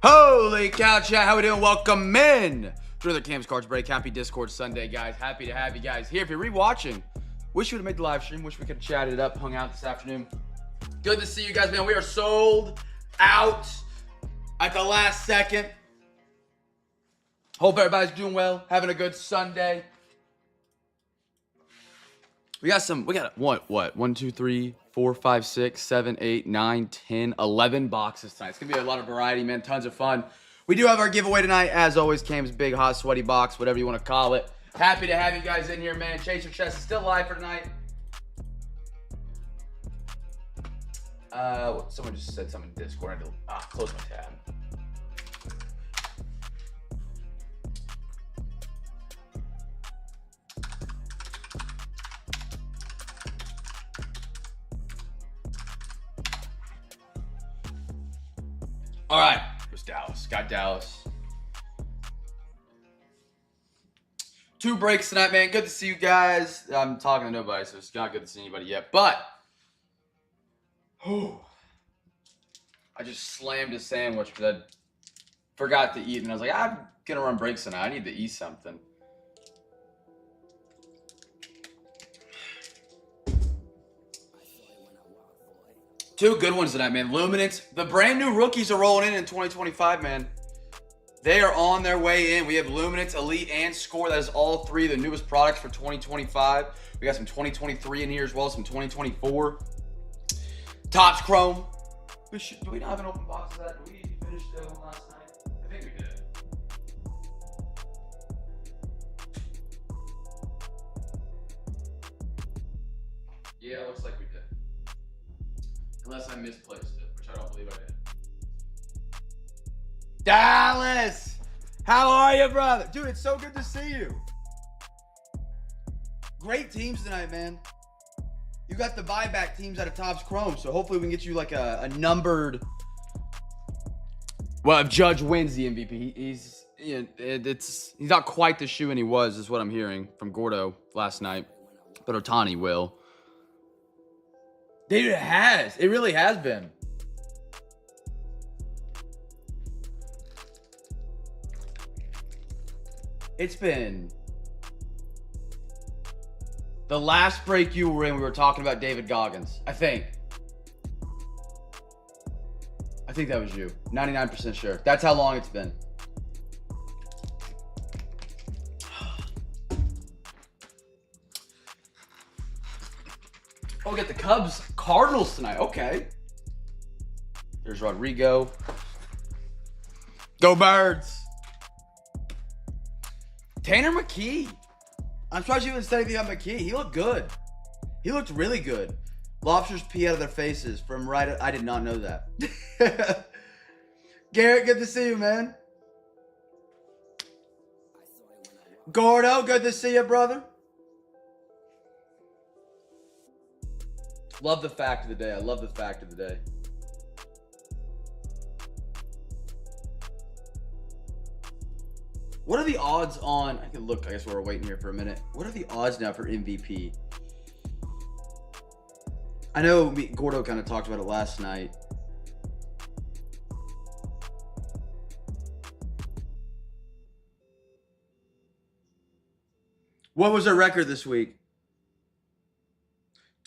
Holy cow, chat. How we doing? Welcome in to another Cam's Cards Break. Happy Discord Sunday, guys. Happy to have you guys here. If you're rewatching, wish you would have made the live stream. Wish we could have chatted it up, hung out this afternoon. Good to see you guys, man. We are sold out at the last second. Hope everybody's doing well, having a good Sunday. We got what? 1, 2, 3, 4, 5, 6, 7, 8, 9, 10, 11 boxes tonight. It's going to be a lot of variety, man. Tons of fun. We do have our giveaway tonight. As always, Cam's big, hot, sweaty box, whatever you want to call it. Happy to have you guys in here, man. Chase Your Chest is still live for tonight. Someone just said something in Discord. I had to close my tab. All right, here's Dallas. Got Dallas. 2 breaks tonight, man. Good to see you guys. I'm talking to nobody, so it's not good to see anybody yet. But, I just slammed a sandwich because I forgot to eat. And I was like, I'm going to run breaks tonight. I need to eat something. Two good ones tonight, man. Luminance. The brand new rookies are rolling in 2025, man. They are on their way in. We have Luminance, Elite, and Score. That is all 3 of the newest products for 2025. We got some 2023 in here as well, some 2024. Topps Chrome. Do we not have an open box of that? Did we finish that one last night? I think we did. Yeah, it looks like we did. Unless I misplaced it, which I don't believe I did. Dallas! How are you, brother? Dude, it's so good to see you. Great teams tonight, man. You got the buyback teams out of Topps Chrome, so hopefully we can get you like a numbered. Well, if Judge wins the MVP, he's not quite the shoe-in he was, is what I'm hearing from Gordo last night. But Ohtani will. Dude, it has. It really has been. It's been the last break you were in. We were talking about David Goggins. I think that was you. 99% sure. That's how long it's been. Oh, we got the Cubs Cardinals tonight. Okay. There's Rodrigo. Go Birds. Tanner McKee. I'm surprised you even said anything on McKee. He looked good. He looked really good. Lobsters pee out of their faces from right. I did not know that. Garrett, good to see you, man. Gordo, good to see you, brother. Love the fact of the day. I love the fact of the day. What are the odds on, I can look, I guess we're waiting here for a minute. What are the odds now for MVP? I know Gordo kind of talked about it last night. What was their record this week?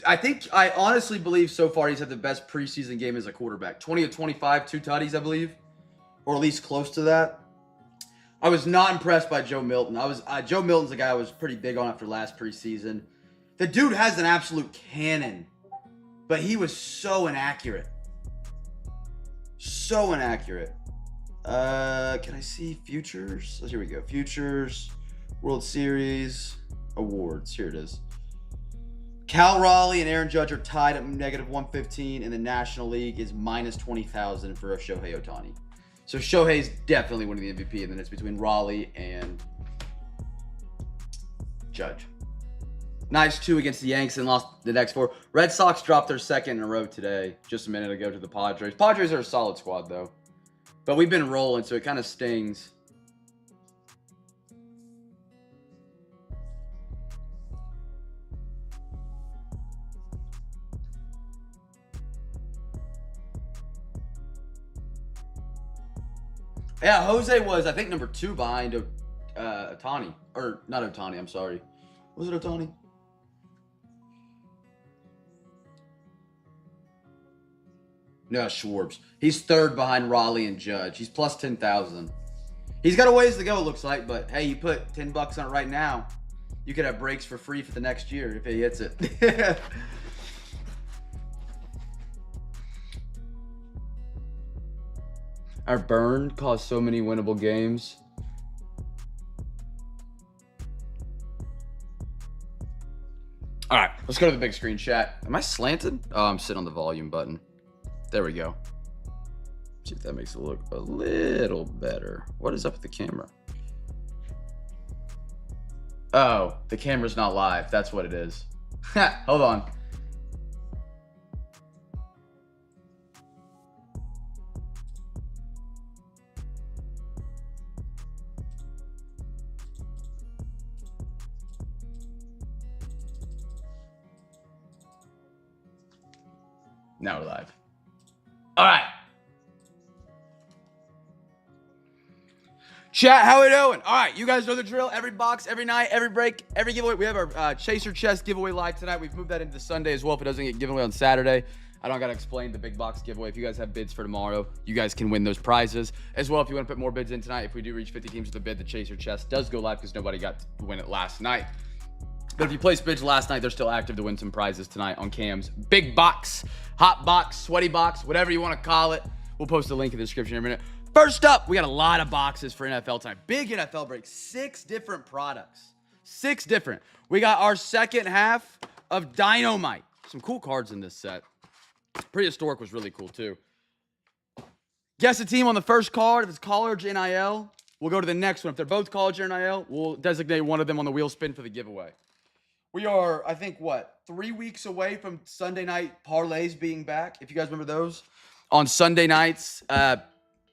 I honestly believe so far he's had the best preseason game as a quarterback. 20 of 25, 2 tutties, I believe. Or at least close to that. I was not impressed by Joe Milton. Joe Milton's the guy I was pretty big on after last preseason. The dude has an absolute cannon. But he was so inaccurate. So inaccurate. Can I see futures? Here we go. Futures, World Series, awards. Here it is. Cal Raleigh and Aaron Judge are tied at -115, and the National League is -20,000 for Shohei Ohtani. So Shohei's definitely winning the MVP, and then it's between Raleigh and Judge. Nice 2 against the Yanks and lost the next 4. Red Sox dropped their second in a row today, just a minute ago to the Padres. Padres are a solid squad, though. But we've been rolling, so it kind of stings. Yeah, Jose was, I think, number 2 behind Otani. Or, not Otani, I'm sorry. Was it Otani? No, Schwartz. He's 3rd behind Raleigh and Judge. He's plus 10,000. He's got a ways to go, it looks like, but hey, you put $10 on it right now, you could have breaks for free for the next year if he hits it. Our burn caused so many winnable games. All right, let's go to the big screen chat. Am I slanted? Oh, I'm sitting on the volume button. There we go. See if that makes it look a little better. What is up with the camera? Oh, the camera's not live. That's what it is. Hold on. Now we're live. All right. Chat, how we doing? All right, you guys know the drill. Every box, every night, every break, every giveaway. We have our Chaser Chest giveaway live tonight. We've moved that into Sunday as well if it doesn't get given away on Saturday. I don't got to explain the big box giveaway. If you guys have bids for tomorrow, you guys can win those prizes. As well, if you want to put more bids in tonight, if we do reach 50 teams with a bid, the Chaser Chest does go live because nobody got to win it last night. But if you placed bids last night, they're still active to win some prizes tonight on Cam's big box, hot box, sweaty box, whatever you want to call it. We'll post a link in the description in a minute. First up, we got a lot of boxes for NFL tonight. Big NFL break. 6 different products. 6 different. We got our second half of Dynamite. Some cool cards in this set. Prehistoric was really cool, too. Guess the team on the first card. If it's college NIL, we'll go to the next one. If they're both college or NIL, we'll designate one of them on the wheel spin for the giveaway. We are, I think, 3 weeks away from Sunday night parlays being back, if you guys remember those. On Sunday nights,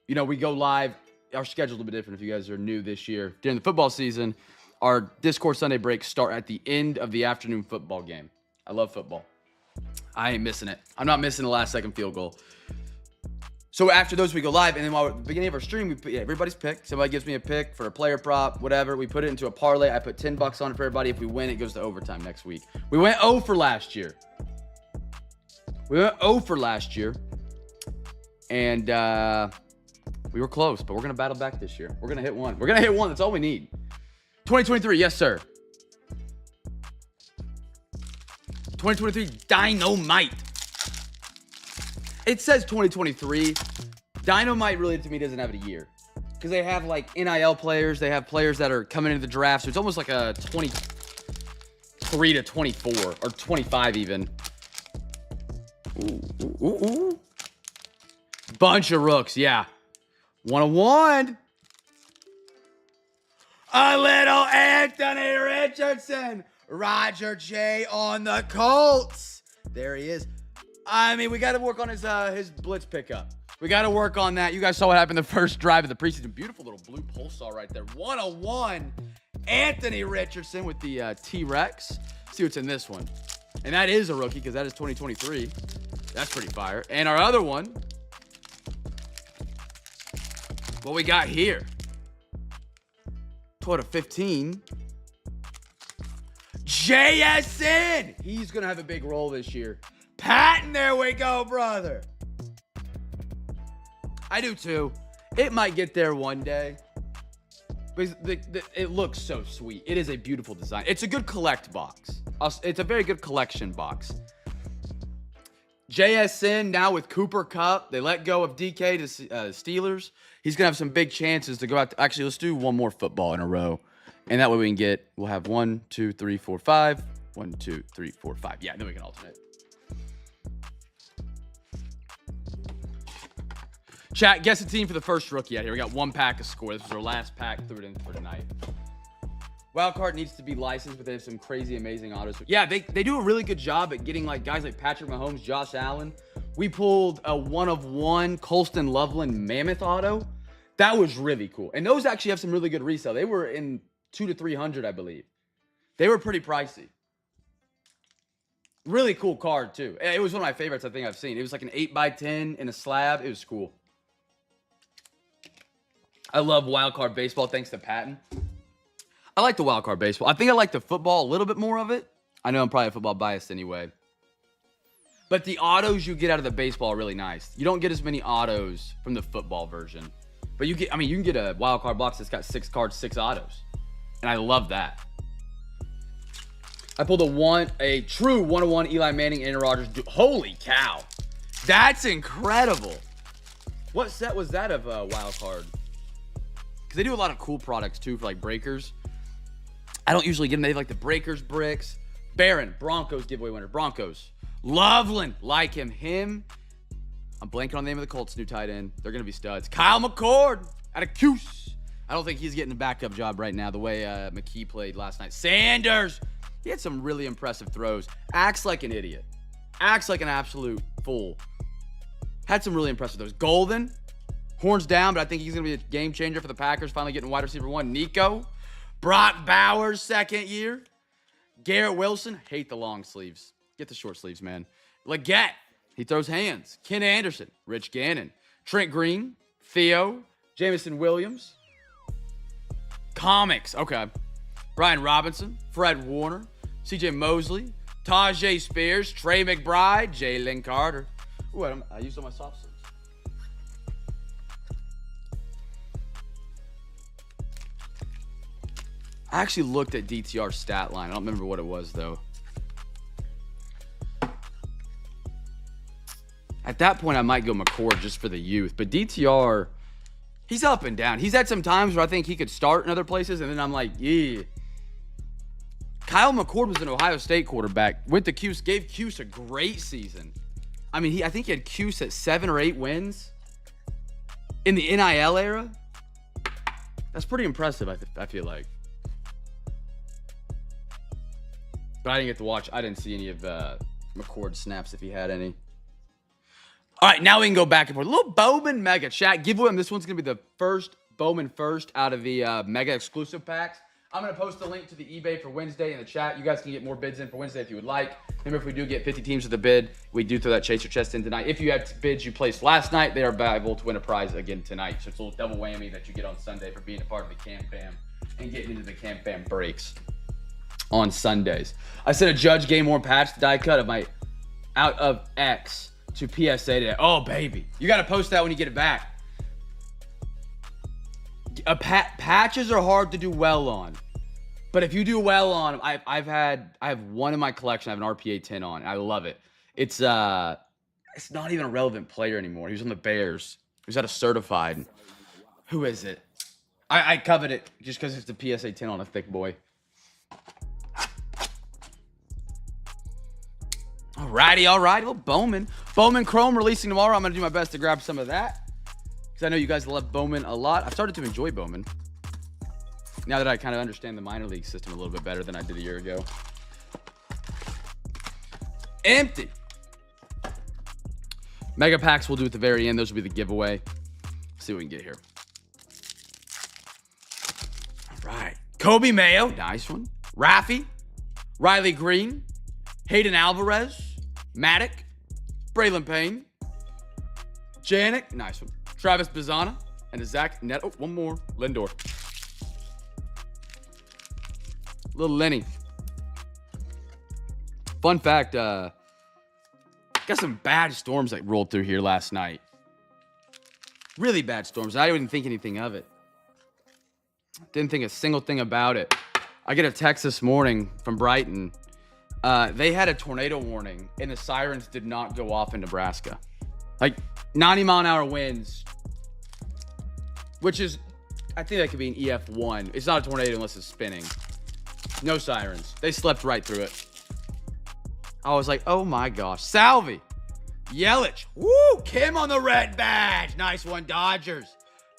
we go live. Our schedule's a little bit different if you guys are new this year. During the football season, our Discord Sunday breaks start at the end of the afternoon football game. I love football. I ain't missing it. I'm not missing the last-second field goal. So after those, we go live, and then while at the beginning of our stream, we put everybody's pick. Somebody gives me a pick for a player prop, whatever. We put it into a parlay. I put $10 on it for everybody. If we win, it goes to overtime next week. We went 0 for last year. And we were close, but we're going to battle back this year. We're going to hit one. We're going to hit one. That's all we need. 2023, yes, sir. 2023 Dynamite. It says 2023. Dynamite really, to me, doesn't have a year. Because they have, NIL players. They have players that are coming into the draft. So it's almost like a 23 to 24. Or 25 even. Ooh. Bunch of rooks, yeah. 101. A little Anthony Richardson. Roger J on the Colts. There he is. I mean, we got to work on his blitz pickup. We got to work on that. You guys saw what happened the first drive of the preseason. Beautiful little blue pulsar right there. 101. Anthony Richardson with the T-Rex. See what's in this one. And that is a rookie because that is 2023. That's pretty fire. And our other one. What we got here? 12/15. JSN. He's going to have a big role this year. Patton, there we go, brother. I do too. It might get there one day. But it looks so sweet. It is a beautiful design. It's a good collect box. It's a very good collection box. JSN now with Cooper Kupp. They let go of DK to Steelers. He's going to have some big chances to go out. Actually, let's do one more football in a row. And that way we'll have 1, 2, 3, 4, 5. 1, 2, 3, 4, 5. Yeah, then we can alternate. Chat, guess the team for the first rookie out here. We got 1 pack of score. This was our last pack. Threw it in for tonight. Wildcard needs to be licensed, but they have some crazy, amazing autos. Yeah, they do a really good job at getting guys like Patrick Mahomes, Josh Allen. We pulled a 1/1 Colston Loveland Mammoth auto. That was really cool. And those actually have some really good resale. They were in $200 to $300, I believe. They were pretty pricey. Really cool card, too. It was one of my favorites I think I've seen. It was like an 8x10 in a slab. It was cool. I love wild card baseball thanks to Patton. I like the wild card baseball. I think I like the football a little bit more of it. I know I'm probably football biased anyway. But the autos you get out of the baseball are really nice. You don't get as many autos from the football version. But you can get a wild card box that's got 6 cards, 6 autos. And I love that. I pulled a true 101 Eli Manning, Aaron Rodgers. Holy cow. That's incredible. What set was that of a wild card? Because they do a lot of cool products too for like breakers. I don't usually get them. They have like the breakers bricks. Barron, Broncos giveaway winner. Broncos. Loveland, like him. I'm blanking on the name of the Colts new tight end. They're going to be studs. Kyle McCord out of Cuse. I don't think he's getting a backup job right now the way McKee played last night. Sanders. He had some really impressive throws. Acts like an idiot. Acts like an absolute fool. Had some really impressive throws. Golden. Horns down, but I think he's going to be a game changer for the Packers. Finally getting wide receiver 1. Nico. Brock Bowers, second year. Garrett Wilson. Hate the long sleeves. Get the short sleeves, man. Leggett. He throws hands. Ken Anderson. Rich Gannon. Trent Green. Theo. Jameson Williams. Comics. Okay. Brian Robinson. Fred Warner. C.J. Mosley. Tajay Spears. Trey McBride. Jalen Carter. Ooh, I used all my soft sleeves. I actually looked at DTR's stat line. I don't remember what it was, though. At that point, I might go McCord just for the youth. But DTR, he's up and down. He's had some times where I think he could start in other places, and then I'm like, yeah. Kyle McCord was an Ohio State quarterback. Went to Cuse, gave Cuse a great season. I mean, I think he had Cuse at 7 or 8 wins in the NIL era. That's pretty impressive, I feel like. But I didn't get to watch. I didn't see any of McCord's snaps if he had any. All right, now we can go back and forth. A little Bowman Mega Chat giveaway. This one's going to be the first Bowman first out of the Mega exclusive packs. I'm going to post a link to the eBay for Wednesday in the chat. You guys can get more bids in for Wednesday if you would like. Remember, if we do get 50 teams with a bid, we do throw that Chaser Chest in tonight. If you had bids you placed last night, they are viable to win a prize again tonight. So it's a little double whammy that you get on Sunday for being a part of the CamFam and getting into the CamFam breaks on Sundays. I sent a Judge Game Worn patch die cut of my out of X to PSA today. Oh, baby. You got to post that when you get it back. Patches are hard to do well on. But if you do well on, I have one in my collection. I have an RPA 10 on. I love it. It's not even a relevant player anymore. He was on the Bears. He was at a certified. Who is it? I covet it just because it's the PSA 10 on a thick boy. Alrighty. Little Bowman. Bowman Chrome releasing tomorrow. I'm going to do my best to grab some of that because I know you guys love Bowman a lot. I've started to enjoy Bowman now that I kind of understand the minor league system a little bit better than I did a year ago. Empty. Mega packs we'll do at the very end. Those will be the giveaway. Let's see what we can get here. All right. Kobe Mayo. Nice one. Raffy. Riley Green. Hayden Alvarez. Maddock. Braylon Payne. Janik. Nice one. Travis Bizana. And a Zach Net. Oh, one more. Lindor. Little Lenny. Fun fact, got some bad storms that rolled through here last night. Really bad storms. I didn't think anything of it. Didn't think a single thing about it. I get a text this morning from Brighton. They had a tornado warning, and the sirens did not go off in Nebraska. Like 90-mile-an-hour winds, which is, I think that could be an EF1. It's not a tornado unless it's spinning. No sirens. They slept right through it. I was like, oh my gosh. Salvi. Yelich. Woo! Kim on the red badge. Nice one, Dodgers.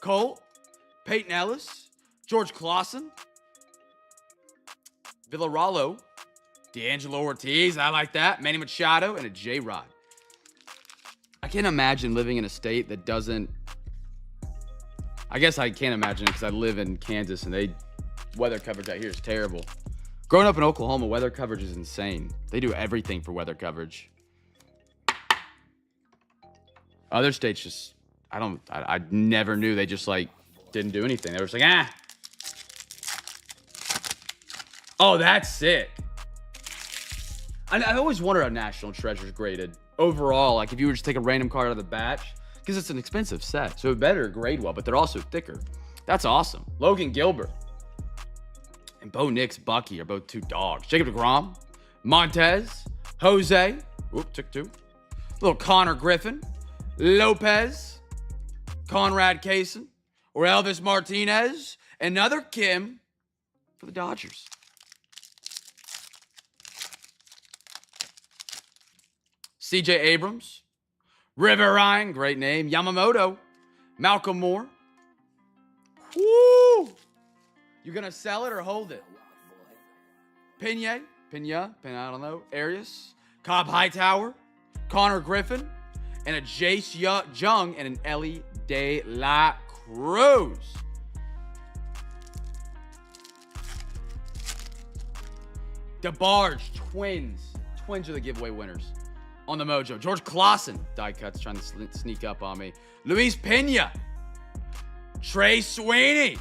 Colt. Peyton Ellis. George Clausen. Villaralo. D'Angelo Ortiz. I like that. Manny Machado. And a J-Rod. I can't imagine living in a state that doesn't... I guess I can't imagine it because I live in Kansas and weather coverage out here is terrible. Growing up in Oklahoma, weather coverage is insane. They do everything for weather coverage. Other states just, I never knew. They just like didn't do anything. They were just like, ah. Oh, that's sick. I always wonder how National Treasure's graded. Overall, like if you were just take a random card out of the batch, because it's an expensive set, so it better grade well, but they're also thicker. That's awesome. Logan Gilbert and Bo Nix Bucky are both 2 dogs. Jacob deGrom, Montez, Jose, whoop, took 2. Little Connor Griffin, Lopez, Conrad Kaysen, or Elvis Martinez, another Kim for the Dodgers. CJ Abrams, River Ryan, great name, Yamamoto, Malcolm Moore. Woo! You gonna sell it or hold it? Pena, I don't know, Arias, Cobb Hightower, Connor Griffin, and a Jace Jung and an Ellie De La Cruz. DeBarge, Twins. Twins are the giveaway winners. On the Mojo. George Clausen, die cuts trying to sneak up on me. Luis Pena. Trey Sweeney.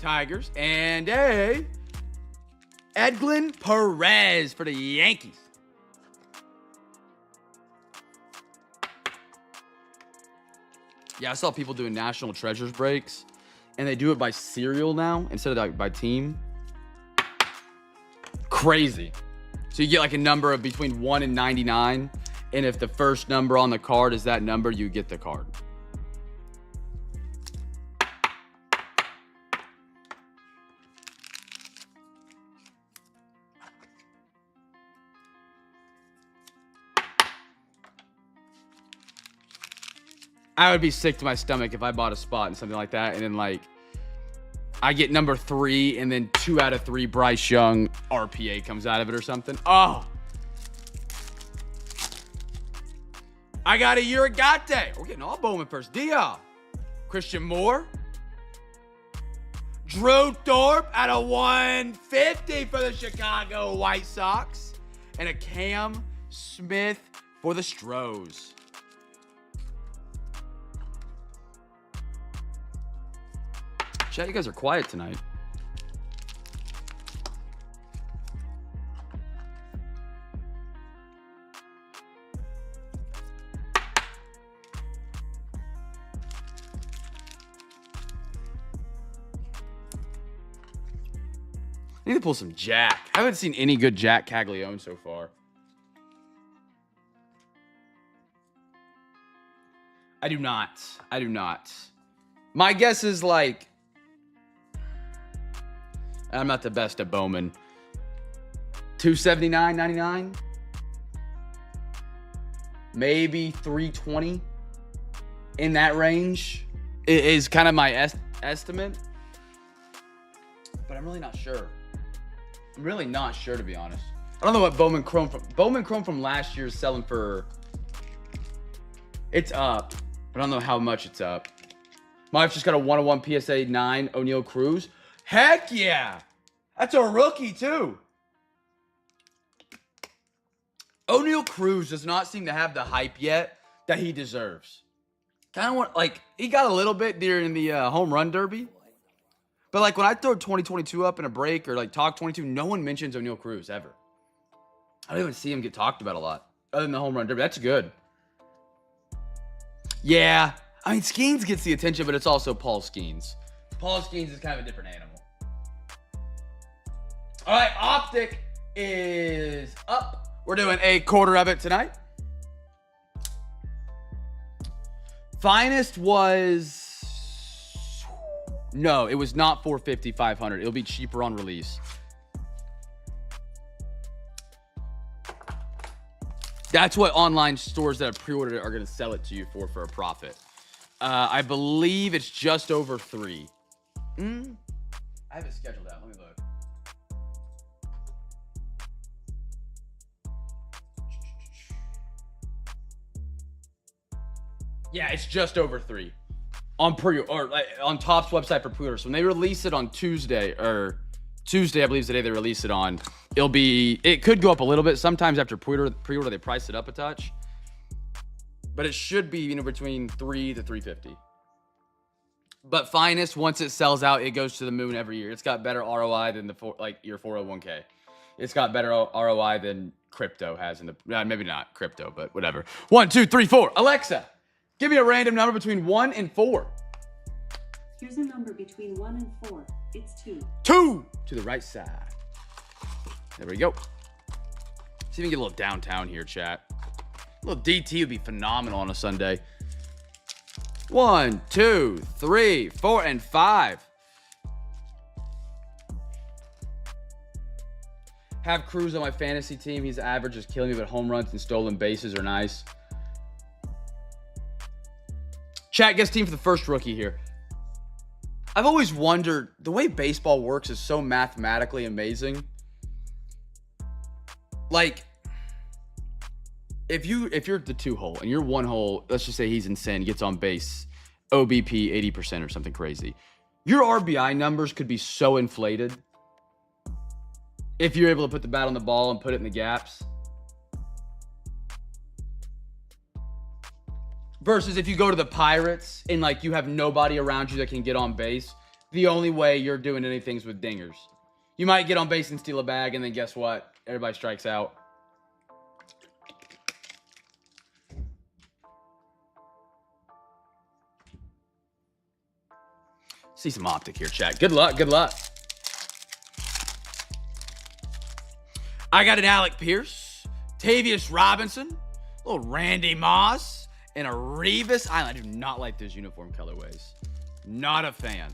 Tigers. And a Edglin Perez for the Yankees. Yeah, I saw people doing National Treasures breaks, and they do it by serial now instead of by team. Crazy. So you get like a number of between 1 and 99, and if the first number on the card is that number, you get the card. I would be sick to my stomach if I bought a spot and something like that, and then like I get number 3, and then 2 out of 3 Bryce Young RPA comes out of it or something. Oh. I got a Urigate. We're getting all Bowman first. Dia. Christian Moore. Drew Thorpe out of 150 for the Chicago White Sox. And a Cam Smith for the Stros. Chat, you guys are quiet tonight. I need to pull some Jack. I haven't seen any good Jack Caglione so far. I do not. My guess is like, I'm not the best at Bowman. 279.99, maybe 320 in that range is kind of my estimate. But I'm really not sure. To be honest. I don't know what Bowman Chrome from last year is selling for. It's up, but I don't know how much it's up. My wife's just got a 101 PSA 9 O'Neal Cruz. Heck yeah! That's a rookie, too. O'Neal Cruz does not seem to have the hype yet that he deserves. Kind of want, like, he got a little bit during the home run derby. But, like, when I throw 2022 up in a break or, like, talk 22, no one mentions O'Neal Cruz ever. I don't even see him get talked about a lot other than the home run derby. That's good. Yeah. I mean, Skeens gets the attention, but it's also Paul Skeens. Paul Skeens is kind of a different animal. All right, Optic is up. We're doing a quarter of it tonight. Finest was... No, it was not $450, $500. It'll be cheaper on release. That's what online stores that have pre-ordered it are going to sell it to you for a profit. I believe it's just over 3. I have it scheduled out. Let me look. Yeah, it's just over 3 on on Topps website for pre-order. So when they release it on Tuesday, I believe is the day they release it on, it could go up a little bit. Sometimes after pre-order they price it up a touch, but it should be between 3 to 350. But Finest, once it sells out, it goes to the moon every year. It's got better ROI than your 401k. It's got better ROI than crypto has in the maybe not crypto, but whatever. 1, 2, 3, 4. Alexa, give me a random number between 1 and 4. Here's a number between 1 and 4. It's 2. 2 to the right side. There we go. See if we can get a little downtown here, chat. A little DT would be phenomenal on a Sunday. 1, 2, 3, 4, and 5. Have Cruz on my fantasy team. He's average, is killing me, but home runs and stolen bases are nice. Chat, guess team for the first rookie here. I've always wondered, the way baseball works is so mathematically amazing. Like, if you're the 2 hole and you're 1 hole, let's just say he's insane, gets on base, OBP 80% or something crazy. Your RBI numbers could be so inflated if you're able to put the bat on the ball and put it in the gaps. Versus if you go to the Pirates and like you have nobody around you that can get on base, the only way you're doing anything is with dingers. You might get on base and steal a bag, and then guess what? Everybody strikes out. See some optic here, chat. Good luck, good luck. I got an Alec Pierce, Tavius Robinson, a little Randy Moss, and a Revis Island. I do not like those uniform colorways. Not a fan.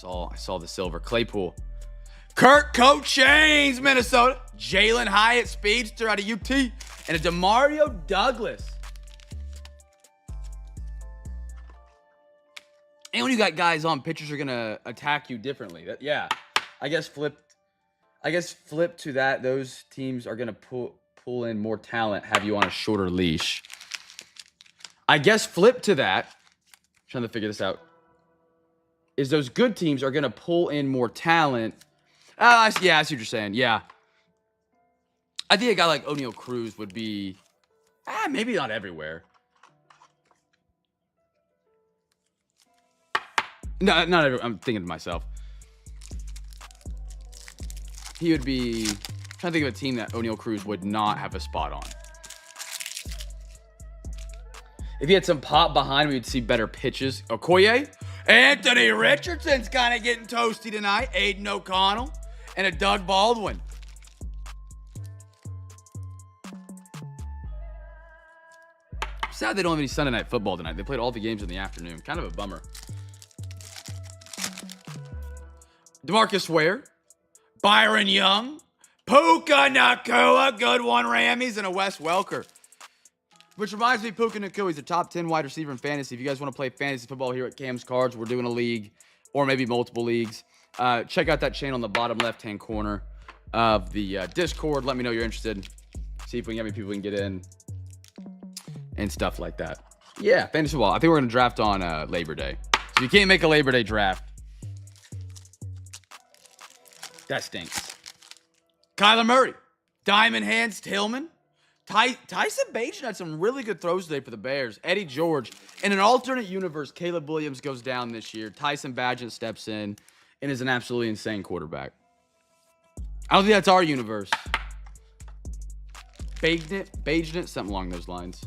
I saw the silver. Claypool. Kurt Cochains, Minnesota. Jalen Hyatt, speedster out of UT. And a DeMario Douglas. And when you got guys on, pitchers are going to attack you differently. Yeah. I guess flip to that. Those teams are going to pull in more talent, have you on a shorter leash. I guess flip to that. I'm trying to figure this out. Is those good teams are going to pull in more talent. Yeah, I see what you're saying. Yeah. I think a guy like O'Neal Cruz would be, maybe not everywhere. No, not everywhere. I'm thinking to myself. He would be, I'm trying to think of a team that O'Neal Cruz would not have a spot on. If he had some pop behind him, we'd see better pitches. Okoye. Anthony Richardson's kind of getting toasty tonight. Aiden O'Connell and a Doug Baldwin. Sad they don't have any Sunday night football tonight. They played all the games in the afternoon. Kind of a bummer. DeMarcus Ware, Byron Young, Puka Nacua, good one, Rammies, and a Wes Welker. Which reminds me, Puka Nacua, he's a top 10 wide receiver in fantasy. If you guys want to play fantasy football here at Cam's Cards, we're doing a league or maybe multiple leagues. Check out that channel in the bottom left-hand corner of the Discord. Let me know you're interested. See if we can get any people we can get in and stuff like that. Yeah, fantasy football. I think we're going to draft on Labor Day. So you can't make a Labor Day draft. That stinks. Kyler Murray, Diamond Hands Tillman, Tyson Bagent had some really good throws today for the Bears. Eddie George. In an alternate universe, Caleb Williams goes down this year. Tyson Bagent steps in and is an absolutely insane quarterback. I don't think that's our universe. Bagent, something along those lines.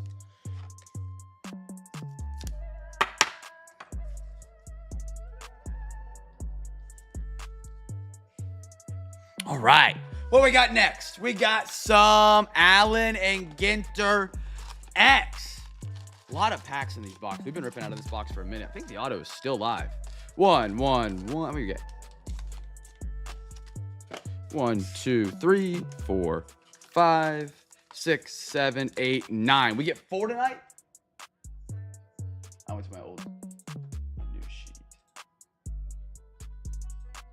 All right. What we got next? We got some Allen and Ginter X. A lot of packs in these boxes. We've been ripping out of this box for a minute. I think the auto is still live. One. What do we get? 1, 2, 3, 4, 5, 6, 7, 8, 9. We get 4 tonight? I went to my old new sheet.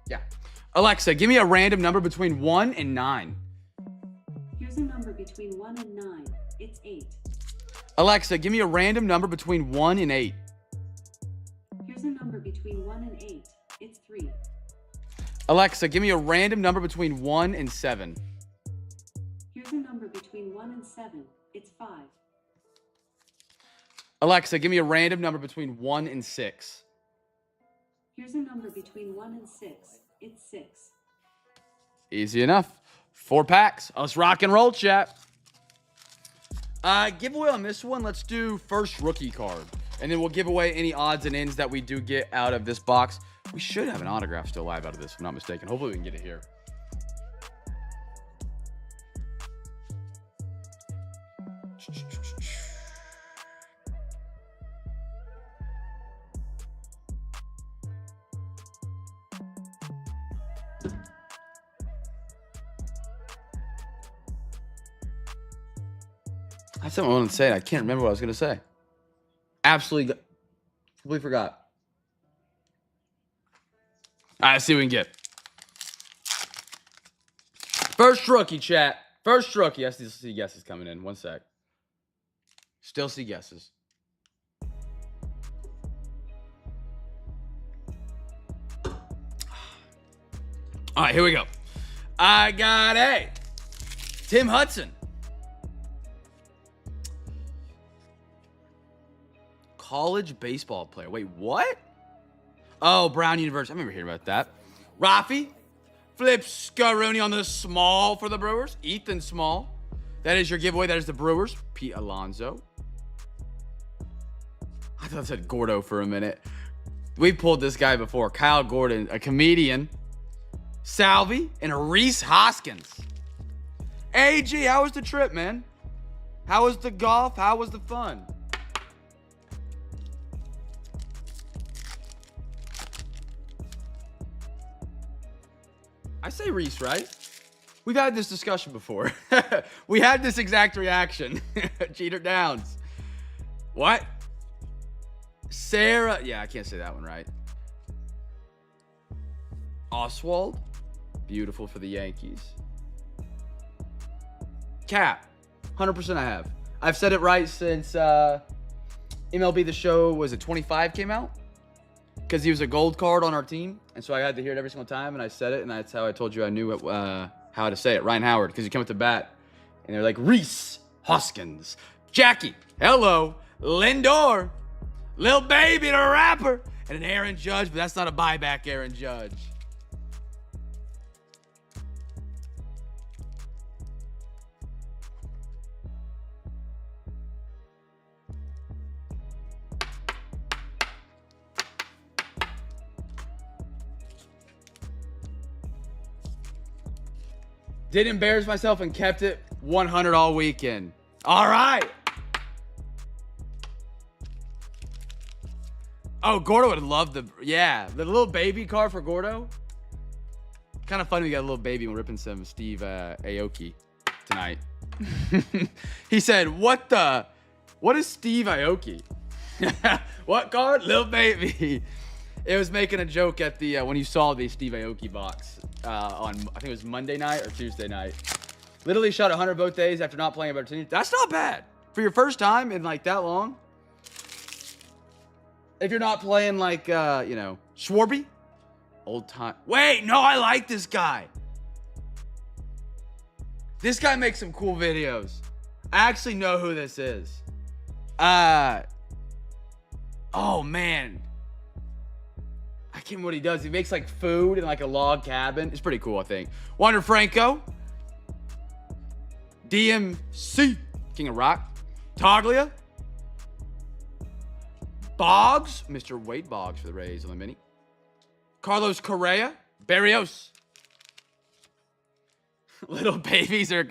Yeah. Alexa, give me a random number between 1 and 9. Here's a number between 1 and 9. It's 8. Alexa, give me a random number between 1 and 8. Here's a number between 1 and 8. It's 3. Alexa, give me a random number between 1 and 7. Here's a number between 1 and 7. It's 5. Alexa, give me a random number between 1 and 6. Here's a number between 1 and 6. It's 6. Easy enough. 4 packs. Let's rock and roll, chat. Giveaway on this one, let's do first rookie card. And then we'll give away any odds and ends that we do get out of this box. We should have an autograph still live out of this, if I'm not mistaken. Hopefully we can get it here. I had something I wanted to say. I can't remember what I was going to say. Absolutely completely forgot. All right, let's see what we can get. First rookie, chat. First rookie. I still see guesses coming in. 1 sec. Still see guesses. All right, here we go. I got a Tim Hudson. College baseball player. Wait, what? Oh, Brown University. I remember hearing about that. Rafi. Flip Scaroni on the small for the Brewers. Ethan Small. That is your giveaway. That is the Brewers. Pete Alonso. I thought I said Gordo for a minute. We pulled this guy before. Kyle Gordon, a comedian. Salvi and Reese Hoskins. AG, how was the trip, man? How was the golf? How was the fun? I say Reese, right? We've had this discussion before. We had this exact reaction. Jeter Downs. What? Sarah. Yeah, I can't say that one right. Oswald. Beautiful for the Yankees. Cap. 100% I have. I've said it right since MLB The Show, was it 25 came out? Because he was a gold card on our team. And so I had to hear it every single time. And I said it. And that's how I told you I knew it, how to say it. Ryan Howard. Because he came with the bat. And they're like, Reese Hoskins. Jackie. Hello. Lindor. Lil Baby, the rapper. And an Aaron Judge. But that's not a buyback Aaron Judge. Didn't embarrass myself and kept it 100 all weekend. All right. Oh, Gordo would love the little baby car for Gordo. Kind of funny we got a little baby and we're ripping some Steve Aoki tonight. He said, what is Steve Aoki? What card? Little baby. It was making a joke at the when you saw the Steve Aoki box on, I think it was Monday night or Tuesday night. Literally shot 100 both days after not playing about 10 years. That's not bad for your first time in like that long. If you're not playing like Schwarby, old time. Wait, no, I like this guy. This guy makes some cool videos. I actually know who this is. Oh man. I can't remember what he does. He makes like food in like a log cabin. It's pretty cool, I think. Wander Franco. DMC. King of Rock. Toglia. Boggs. Mr. Wade Boggs for the Rays on the mini. Carlos Correa. Barrios. Little babies are...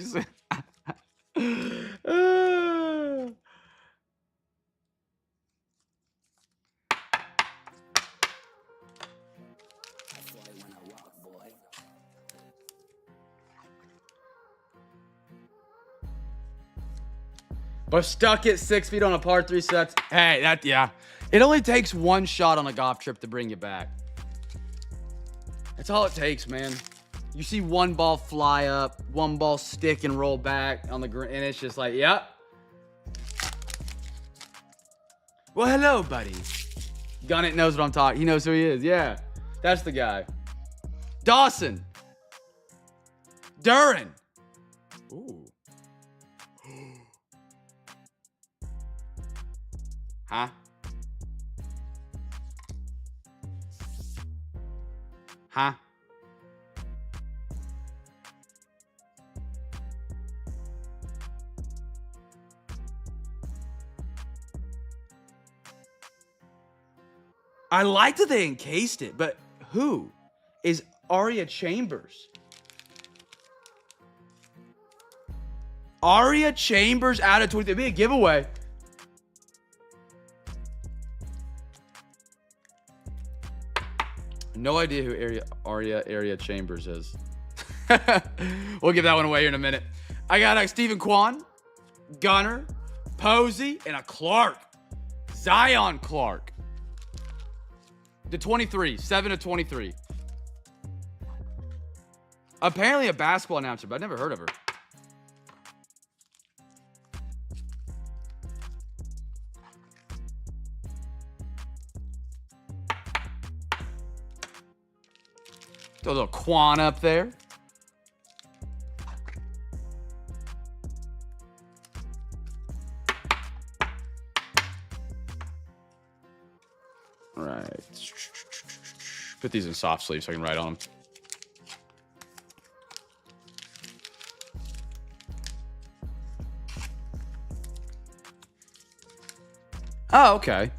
But stuck at 6 feet on a par 3 sets. Hey, yeah. It only takes one shot on a golf trip to bring you back. That's all it takes, man. You see one ball fly up, one ball stick and roll back on the green, and it's just like, yep. Well, hello, buddy. Gunnett knows what I'm talking. He knows who he is. Yeah, that's the guy. Dawson. Duran. Ooh. Huh? Huh? I like that they encased it, but who is Aria Chambers? Aria Chambers out of 20. It'd be a giveaway. No idea who Aria Chambers is. We'll give that one away here in a minute. I got Stephen Kwan, Gunner, Posey, and a Clark. Zion Clark. The 23, 7 of 23. Apparently a basketball announcer, but I've never heard of her. Throw a little Quan up there. All right. Put these in soft sleeves so I can write on them. Oh, okay.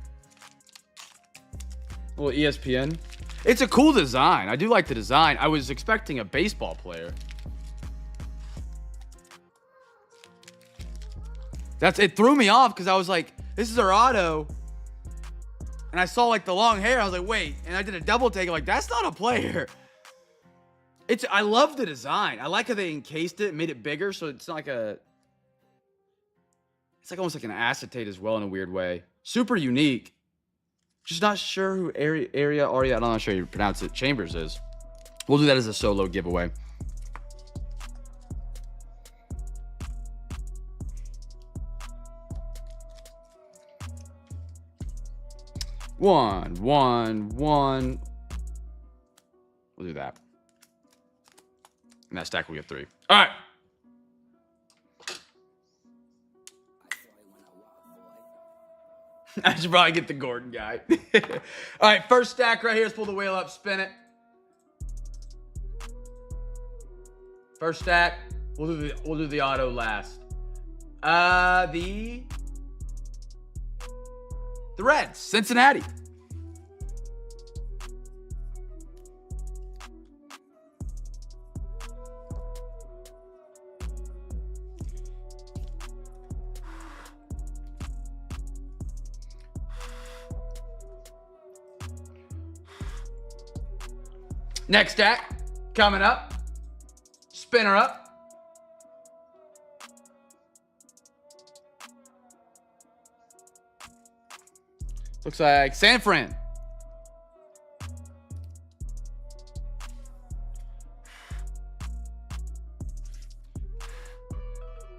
A little ESPN. It's a cool design. I do like the design. I was expecting a baseball player. It threw me off because I was like, this is our auto. And I saw like the long hair. I was like, wait. And I did a double take. I'm like, that's not a player. I love the design. I like how they encased it, made it bigger. So it's not like it's like almost like an acetate as well in a weird way. Super unique. Just not sure who Aria, I'm not sure you pronounce it, Chambers is. We'll do that as a solo giveaway. One. We'll do that. And that stack will get 3. All right. I should probably get the Gordon guy. All right, first stack right here. Let's pull the wheel up, spin it. First stack. We'll do the auto last. The Reds, Cincinnati. Next stack, coming up. Spinner up. Looks like San Fran.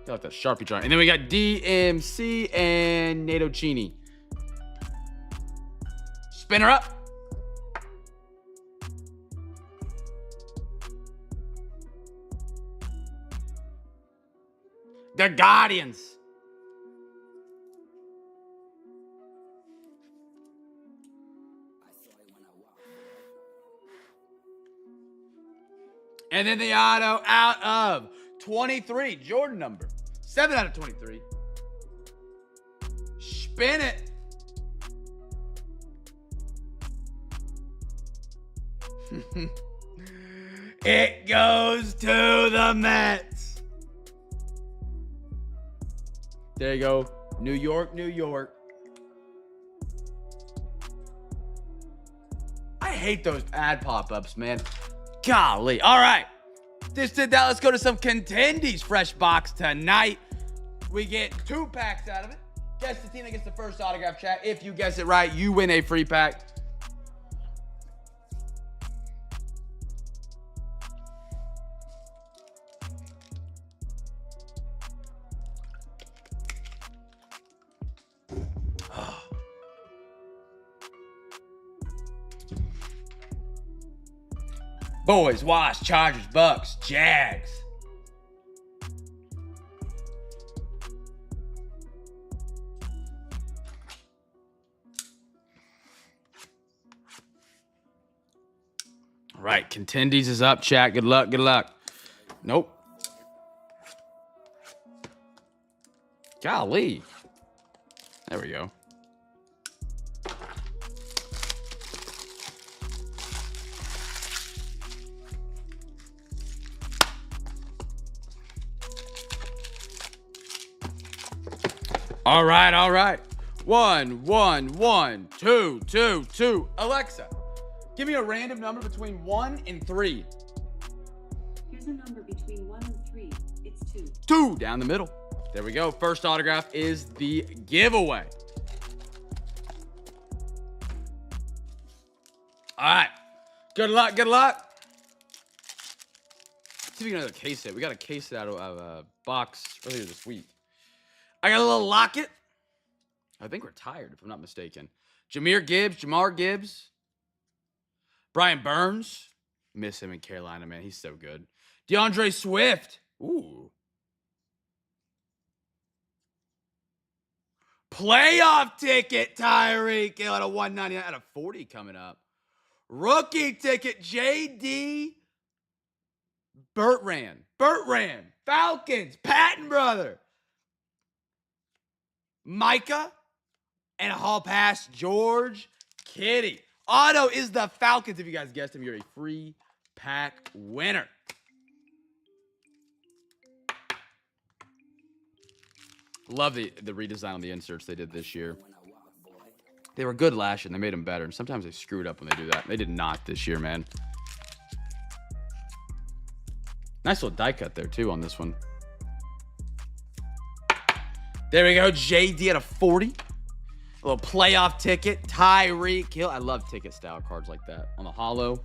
Got that Sharpie chart. And then we got DMC and Nato Chini. Spinner up. The Guardians. And then the auto out of 23, Jordan number. 7 out of 23. Spin it. It goes to the Mets. There you go. New York, New York. I hate those ad pop-ups, man. Golly. All right. This did that. Let's go to some Contendies fresh box tonight. We get 2 packs out of it. Guess the team that gets the first autograph, chat. If you guess it right, you win a free pack. Boys, Wasps, Chargers, Bucks, Jags. right, Contendies is up, chat. Good luck, good luck. Nope. Golly. There we go. All right, all right. 1, 1, 1, 2, 2, 2. Alexa, give me a random number between 1 and 3. Here's a number between 1 and 3. It's 2. 2 down the middle. There we go. First autograph is the giveaway. All right. Good luck, good luck. Let's see if we can another case it. We got a case it out of a box earlier this week. I got a little locket. I think retired, if I'm not mistaken. Jamar Gibbs. Brian Burns. Miss him in Carolina, man. He's so good. DeAndre Swift. Ooh. Playoff ticket, Tyreek Hill at a 199 out of 40 coming up. Rookie ticket, JD Bertrand. Falcons, Patton brother. Micah and a hall pass, George Kitty. Auto is the Falcons. If you guys guessed him, you're a free pack winner. Love the redesign on the inserts they did this year. They were good last year, and they made them better. And sometimes they screwed up when they do that. They did not this year, man. Nice little die cut there, too, on this one. There we go. JD at a 40. A little playoff ticket. Tyreek Hill. I love ticket style cards like that on the hollow.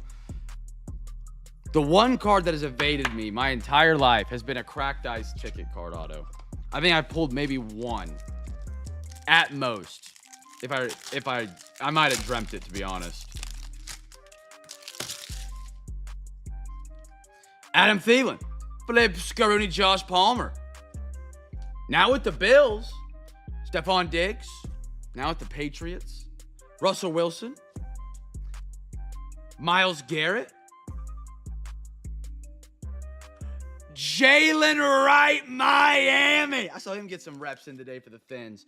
The one card that has evaded me my entire life has been a cracked ice ticket card auto. I think I pulled maybe one at most. If I might have dreamt it, to be honest. Adam Thielen, Philip Scaroni, Josh Palmer. Now with the Bills, Stephon Diggs. Now with the Patriots, Russell Wilson, Myles Garrett, Jalen Wright, Miami. I saw him get some reps in today for the Fins.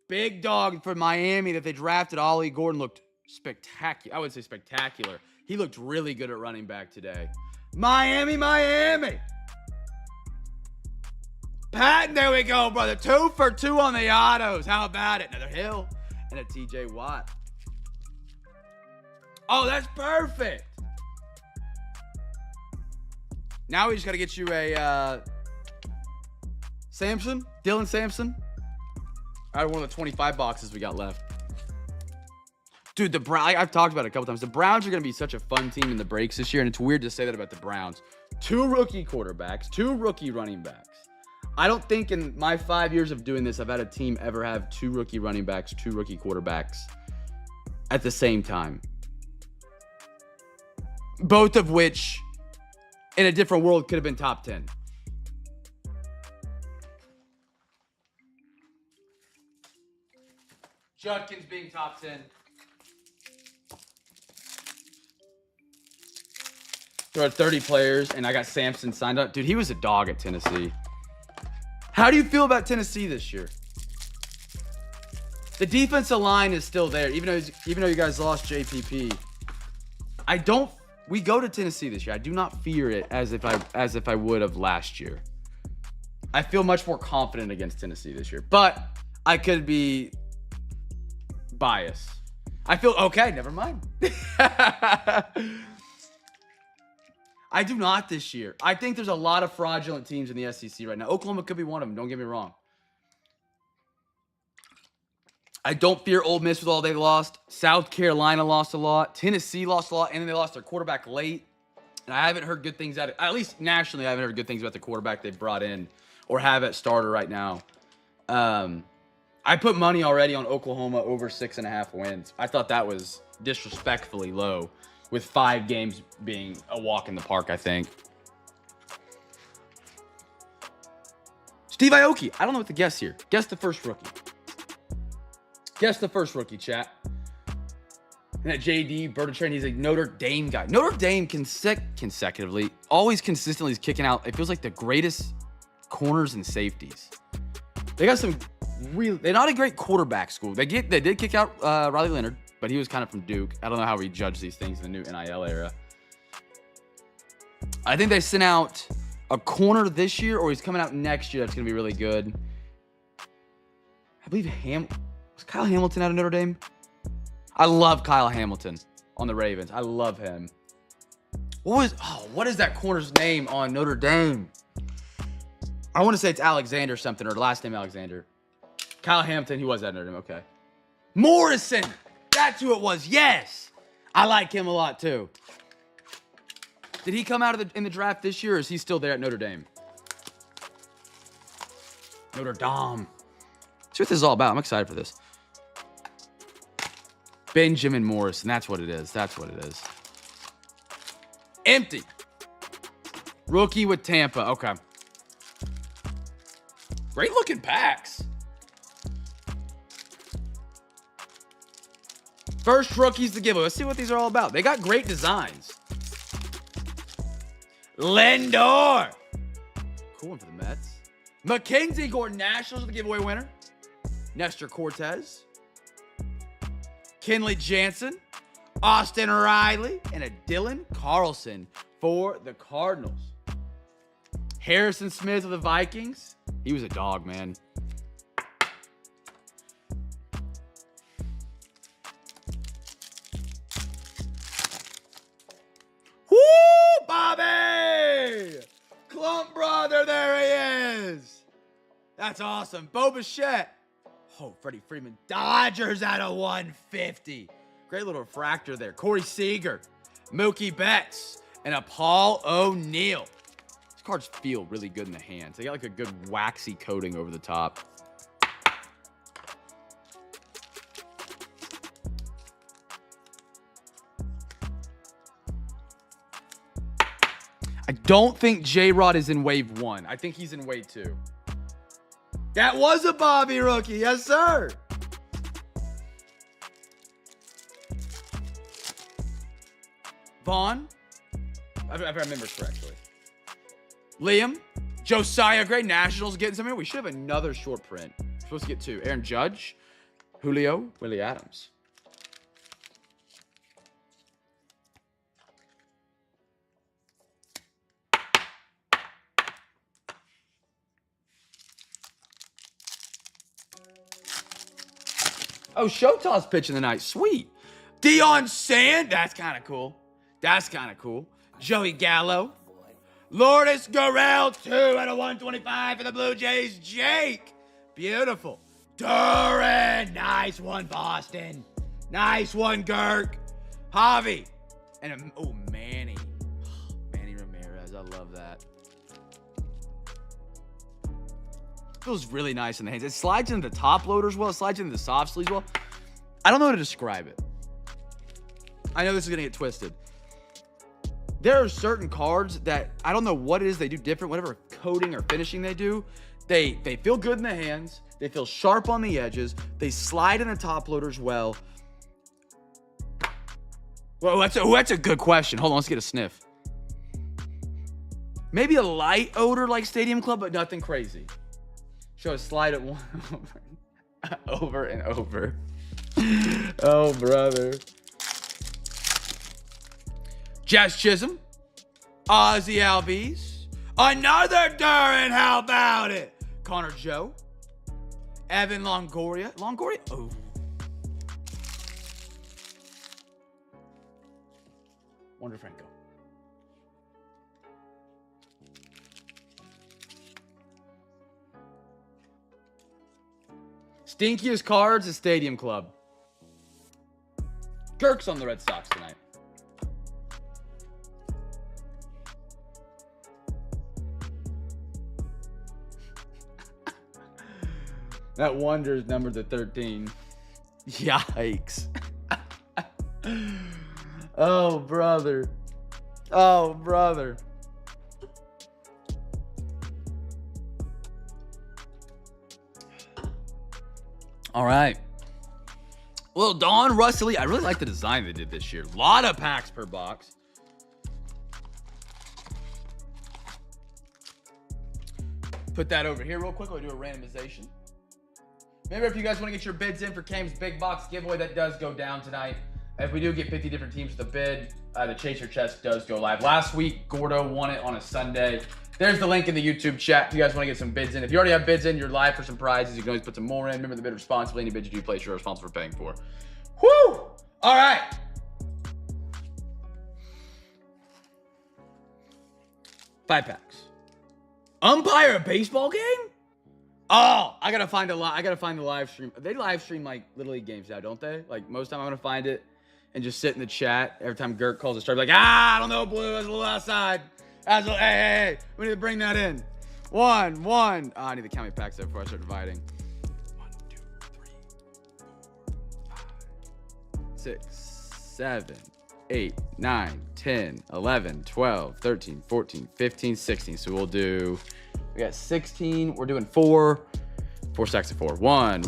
Big dog for Miami that they drafted. Ollie Gordon looked spectacular. I would say spectacular. He looked really good at running back today. Miami. Patton, there we go, brother. 2 for 2 on the autos. How about it? Another Hill and a TJ Watt. Oh, that's perfect. Now we just got to get you a Samson, Dylan Sampson. Out of one of the 25 boxes we got left. Dude, I've talked about it a couple times. The Browns are going to be such a fun team in the breaks this year, and it's weird to say that about the Browns. 2 rookie quarterbacks, 2 rookie running backs. I don't think in my 5 years of doing this, I've had a team ever have 2 rookie running backs, 2 rookie quarterbacks at the same time. Both of which, in a different world, could have been top 10. Judkins being top 10. There are 30 players, and I got Sampson signed up. Dude, he was a dog at Tennessee. How do you feel about Tennessee this year? The defensive line is still there, even though you guys lost JPP. We go to Tennessee this year. I do not fear it as if I would have last year. I feel much more confident against Tennessee this year, but I could be biased. I feel okay. Never mind. I do not this year. I think there's a lot of fraudulent teams in the SEC right now. Oklahoma could be one of them. Don't get me wrong. I don't fear Ole Miss with all they lost. South Carolina lost a lot. Tennessee lost a lot, and then they lost their quarterback late. And I haven't heard good things at least nationally, I haven't heard good things about the quarterback they brought in or have at starter right now. I put money already on Oklahoma over 6.5 wins. I thought that was disrespectfully low, with 5 games being a walk in the park, I think. Steve Aoki. I don't know what to guess here. Guess the first rookie. Guess the first rookie, chat. And that JD Bertrand, he's a Notre Dame guy. Notre Dame consecutively, always consistently is kicking out. It feels like the greatest corners and safeties. They got some they're not a great quarterback school. They did kick out Riley Leonard, but he was kind of from Duke. I don't know how we judge these things in the new NIL era. I think they sent out a corner this year, or he's coming out next year. That's going to be really good. I believe was Kyle Hamilton out of Notre Dame? I love Kyle Hamilton on the Ravens. I love him. What is that corner's name on Notre Dame? I want to say it's Alexander something, or last name Alexander. Kyle Hamilton, he was at Notre Dame, okay. Morrison, that's who it was, yes. I like him a lot too. Did he come out in the draft this year, or is he still there at Notre Dame? Notre Dame. See what this is all about. I'm excited for this. Benjamin Morrison, that's what it is. That's what it is. Empty. Rookie with Tampa, okay. Great looking packs. First rookies to giveaway. Let's see what these are all about. They got great designs. Lindor. Cool one for the Mets. Mackenzie Gordon, Nationals, the giveaway winner. Nestor Cortez. Kenley Jansen. Austin Riley. And a Dylan Carlson for the Cardinals. Harrison Smith of the Vikings. He was a dog, man. Woo, Bobby! Clump brother, there he is. That's awesome. Bo Bichette. Oh, Freddie Freeman. Dodgers out of 150. Great little refractor there. Corey Seager. Mookie Betts. And a Paul O'Neill. These cards feel really good in the hands. They got like a good waxy coating over the top. I don't think J-Rod is in wave 1. I think he's in wave 2. That was a Bobby rookie. Yes, sir. Vaughn. If I remember correctly. Liam. Josiah Gray. Nationals getting something. We should have another short print. We're supposed to get 2. Aaron Judge. Julio. Willie Adams. Oh, Showtaw's pitching tonight. Sweet. Deion Sand. That's kind of cool. That's kind of cool. Joey Gallo. Lourdes Gurriel, 2 out of 125 for the Blue Jays. Jake. Beautiful. Duran. Nice one, Boston. Nice one, Girk. Javi. And, Manny. Manny Ramirez. I love that. Feels really nice in the hands. It slides into the top loaders well. It slides into the soft sleeves well. I don't know how to describe it. I know this is going to get twisted. There are certain cards that I don't know what it is they do different. Whatever coating or finishing they do, they feel good in the hands. They feel sharp on the edges. They slide in the top loaders well. Well, that's a good question. Hold on, let's get a sniff. Maybe a light odor like Stadium Club, but nothing crazy. Show a slide it one over and over. Oh, brother. Jazz Chisholm. Ozzy Albies. Another Duran. How about it? Connor Joe. Evan Longoria. Longoria? Oh. Wander Franco. Stinkiest cards at Stadium Club. Kirk's on the Red Sox tonight. That Wonder is numbered to 13. Yikes. Oh, brother. Oh, brother. All right. Little Dawn Rust Elite. I really like the design they did this year. A lot of packs per box. Put that over here real quick. We'll do a randomization. Remember, if you guys want to get your bids in for Cam's big box giveaway, that does go down tonight. If we do get 50 different teams with a bid, the Chase Your Chest does go live. Last week, Gordo won it on a Sunday. There's the link in the YouTube chat if you guys want to get some bids in. If you already have bids in, you're live for some prizes. You can always put some more in. Remember the bid responsibly. Any bid you do place, you're responsible for paying for. Woo! All right. Five packs. Umpire a baseball game? Oh, I gotta find the live stream. They live stream like Little League games now, don't they? Like most time I'm gonna find it and just sit in the chat every time Gert calls a start. Like, I don't know, Blue. That's a little outside. Hey, we need to bring that in. One. Oh, I need to count my packs there before I start dividing. 1, 2, 3, 4, 5, 6, 7, 8, 9, 10, 11, 12, 13, 14, 15, 16. So we'll do, we got 16. We're doing 4 stacks of 4. 1,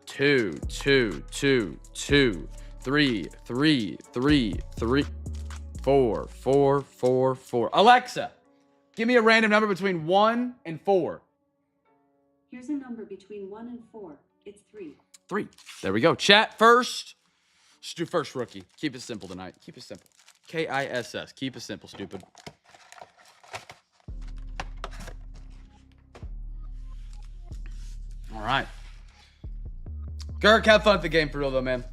2, 3, 4. Alexa, give me a random number between 1 and 4. Here's a number between 1 and 4. It's 3. 3. There we go. Chat first. Let's do first rookie. Keep it simple tonight. Keep it simple. KISS. Keep it simple, stupid. All right. Girk, have fun at the game for real though, man.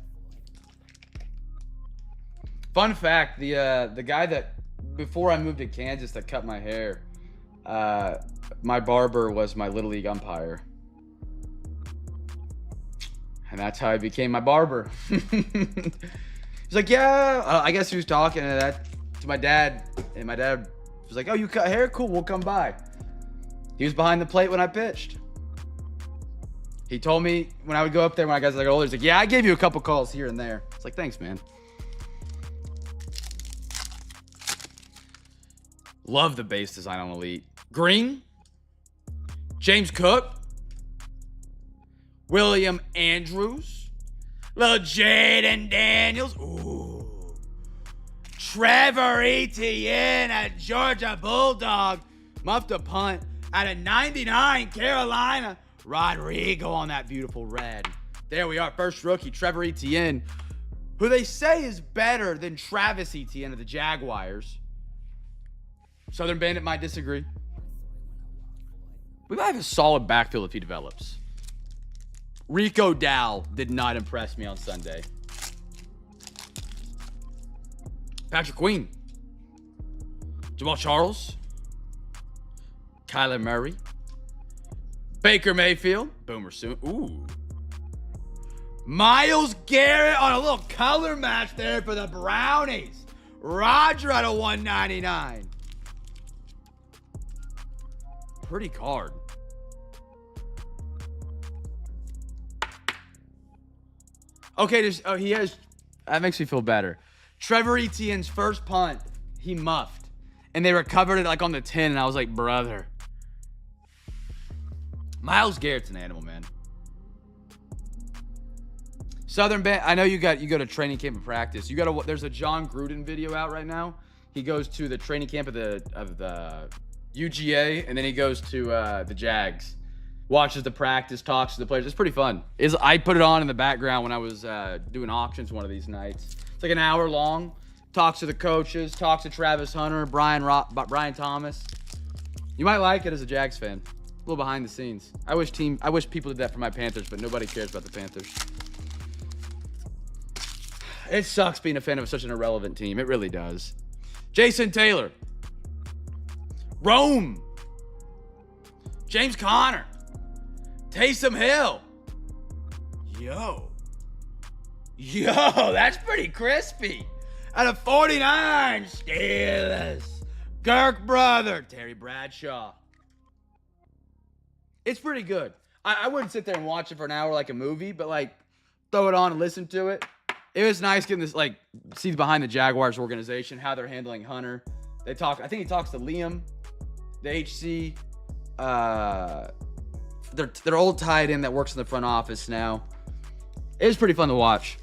Fun fact, the guy that before I moved to Kansas that cut my hair, my barber was my Little League umpire. And that's how I became my barber. He's like, yeah, I guess he was talking to my dad. And my dad was like, oh, you cut hair? Cool, we'll come by. He was behind the plate when I pitched. He told me when I would go up there when I got older, he's like, yeah, I gave you a couple calls here and there. It's like, thanks, man. Love the base design on Elite. Green. James Cook. William Andrews. Little Jaden Daniels. Ooh. Trevor Etienne, a Georgia Bulldog. Muffed a punt out of 99, Carolina. Rodrigo on that beautiful red. There we are. First rookie, Trevor Etienne, who they say is better than Travis Etienne of the Jaguars. Southern Bandit might disagree. We might have a solid backfield if he develops. Rico Dow did not impress me on Sunday. Patrick Queen. Jamal Charles. Kyler Murray. Baker Mayfield. Boomer soon. Ooh. Myles Garrett on a little color match there for the Brownies. Roger out of 199. Pretty card. Okay, he has. That makes me feel better. Trevor Etienne's first punt, he muffed, and they recovered it like on the 10, and I was like, brother. Myles Garrett's an animal, man. Southern Band. I know you go to training camp and practice. There's a John Gruden video out right now. He goes to the training camp of the UGA, and then he goes to the Jags. Watches the practice, talks to the players. It's pretty fun. I put it on in the background when I was doing auctions one of these nights. It's like an hour long. Talks to the coaches, talks to Travis Hunter, Brian Thomas. You might like it as a Jags fan. A little behind the scenes. I wish people did that for my Panthers, but nobody cares about the Panthers. It sucks being a fan of such an irrelevant team. It really does. Jason Taylor. Rome. James Conner. Taysom Hill. Yo, that's pretty crispy. Out of 49, Steelers. Girk brother, Terry Bradshaw. It's pretty good. I wouldn't sit there and watch it for an hour like a movie, but like throw it on and listen to it. It was nice getting this, like, see behind the Jaguars organization, how they're handling Hunter. I think he talks to Liam, the HC. They're old tight end that works in the front office now. It was pretty fun to watch.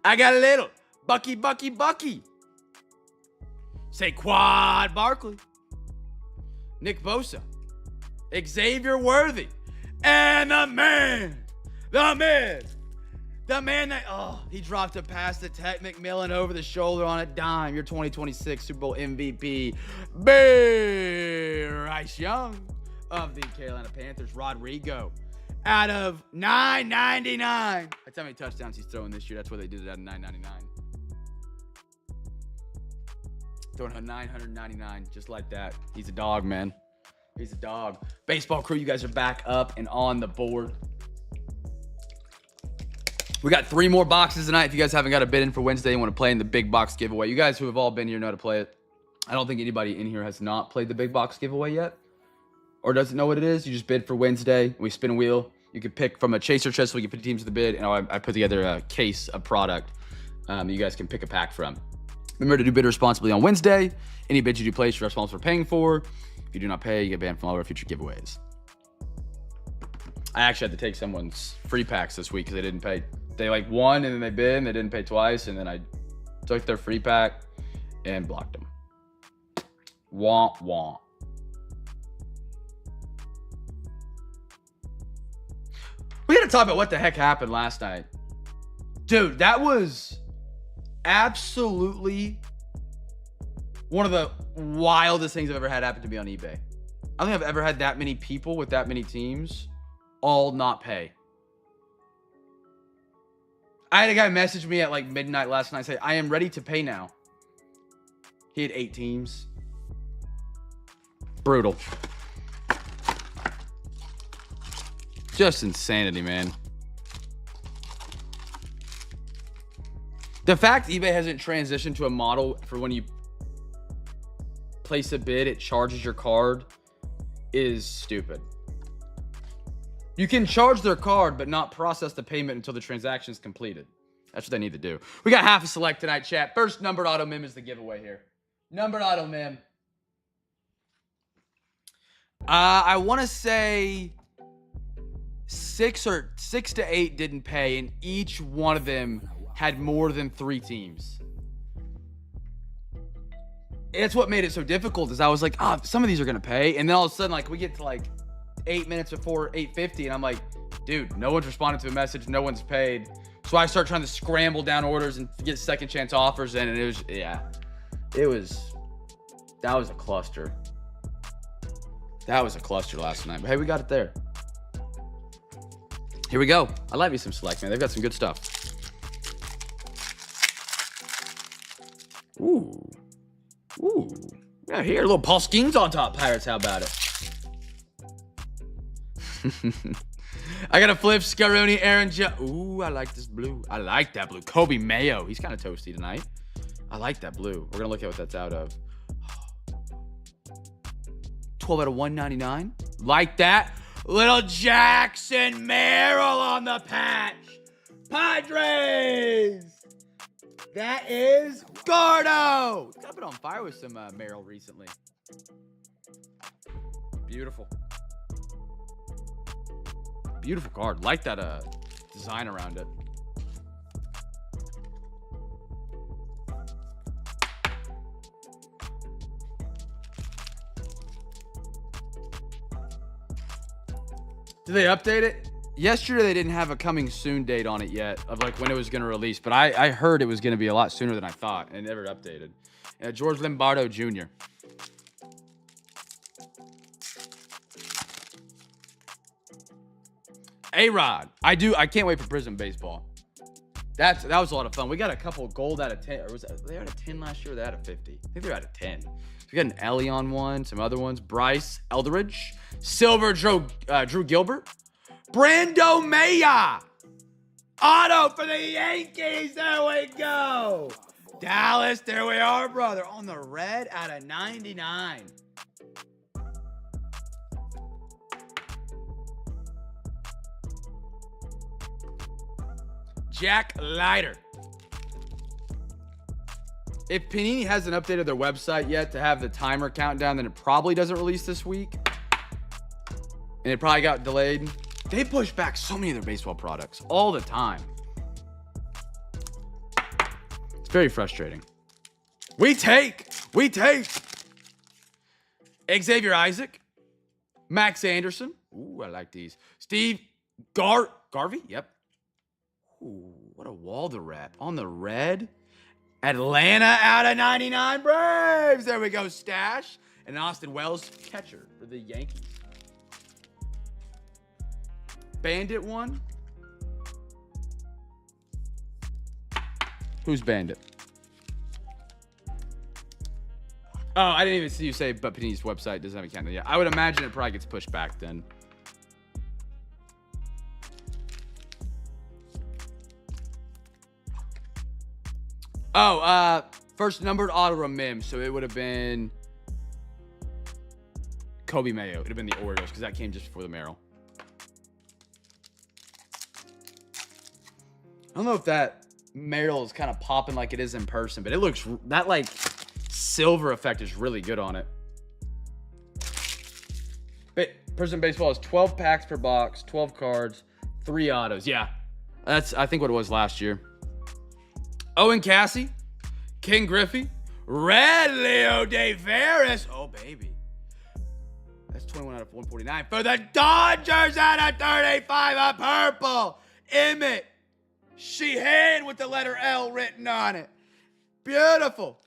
I got a little Bucky. Saquon Barkley. Nick Bosa. Xavier Worthy. And the man that, he dropped a pass to Ted McMillan over the shoulder on a dime. Your 2026 Super Bowl MVP, Bryce Young of the Carolina Panthers. Rodrigo out of $9.99. That's how many touchdowns he's throwing this year. That's why they did it out of $9.99. Throwing a $999 just like that. He's a dog, man. He's a dog. Baseball crew, you guys are back up and on the board. We got 3 more boxes tonight. If you guys haven't got a bid in for Wednesday and want to play in the big box giveaway, you guys who have all been here know how to play it. I don't think anybody in here has not played the big box giveaway yet or doesn't know what it is. You just bid for Wednesday. We spin a wheel. You can pick from a chaser chest. So we can put teams to the bid. And I put together a case of product you guys can pick a pack from. Remember to do bid responsibly on Wednesday. Any bids you do place, you're responsible for paying for. If you do not pay, you get banned from all our future giveaways. I actually had to take someone's free packs this week because they didn't pay. They won and then they bid and they didn't pay twice. And then I took their free pack and blocked them. Womp womp. We got to talk about what the heck happened last night. Dude, that was absolutely one of the wildest things I've ever had happen to me on eBay. I don't think I've ever had that many people with that many teams all not pay. I had a guy message me at midnight last night say, I am ready to pay now. He had 8 teams. Brutal. Just insanity, man. The fact eBay hasn't transitioned to a model for when you place a bid, it charges your card is stupid. You can charge their card, but not process the payment until the transaction is completed. That's what they need to do. We got half a select tonight, chat. First numbered auto mem is the giveaway here. Numbered auto mem. I want to say 6 to 8 didn't pay, and each one of them had more than 3 teams. It's what made it so difficult is I was like, some of these are going to pay. And then all of a sudden, we get to 8 minutes before 8:50, and I'm like, dude, no one's responded to a message. No one's paid. So I start trying to scramble down orders and get second chance offers in, and that was a cluster. That was a cluster last night. But hey, we got it there. Here we go. I like me some Select, man. They've got some good stuff. Ooh. Yeah, here, little Paul Skeens on top, Pirates. How about it? I got a flip, Scaroni, Aaron Ooh, I like this blue. I like that blue. Kobe Mayo. He's kind of toasty tonight. I like that blue. We're going to look at what that's out of. 12 out of 199. Like that. Little Jackson Merrill on the patch. Padres. That is Gordo. He's been on fire with some Merrill recently. Beautiful. Beautiful card. Like that design around it. Did they update it? Yesterday they didn't have a coming soon date on it yet of when it was going to release, but I heard it was going to be a lot sooner than I thought and never updated. George Lombardo Jr. A-Rod. I can't wait for Prism Baseball. That was a lot of fun. We got a couple gold out of 10. Or was they out of 10 last year or they out of 50? I think they're out of 10. So we got an Ellie on one, some other ones. Bryce Eldridge. Silver Drew Gilbert. Brando Maya. Auto for the Yankees. There we go. Dallas, there we are, brother. On the red out of 99. Jack Leiter. If Panini hasn't updated their website yet to have the timer countdown, then it probably doesn't release this week. and it probably got delayed. They push back so many of their baseball products all the time. It's very frustrating. We take Xavier Isaac, Max Anderson. Ooh, I like these. Steve Garvey. Yep. Ooh, what a wall to wrap on the red. Atlanta out of 99 Braves. There we go, stash. And Austin Wells, catcher for the Yankees. Bandit one. Who's Bandit? Oh, I didn't even see you say, but Panini's website doesn't have a countdown yet. I would imagine it probably gets pushed back then. Oh, first numbered auto from Mim, so it would have been Kobe Mayo. It would have been the Orioles because that came just before the Merrill. I don't know if that Merrill is kind of popping like it is in person, but it looks, that like silver effect is really good on it. But Prison Baseball is 12 packs per box, 12 cards, 3 autos. Yeah, that's I think what it was last year. Owen Cassie, King Griffey, Red Leo De Veras. Oh, baby. That's 21 out of 149. For the Dodgers out of 35, a purple. Emmett Sheehan with the letter L written on it. Beautiful.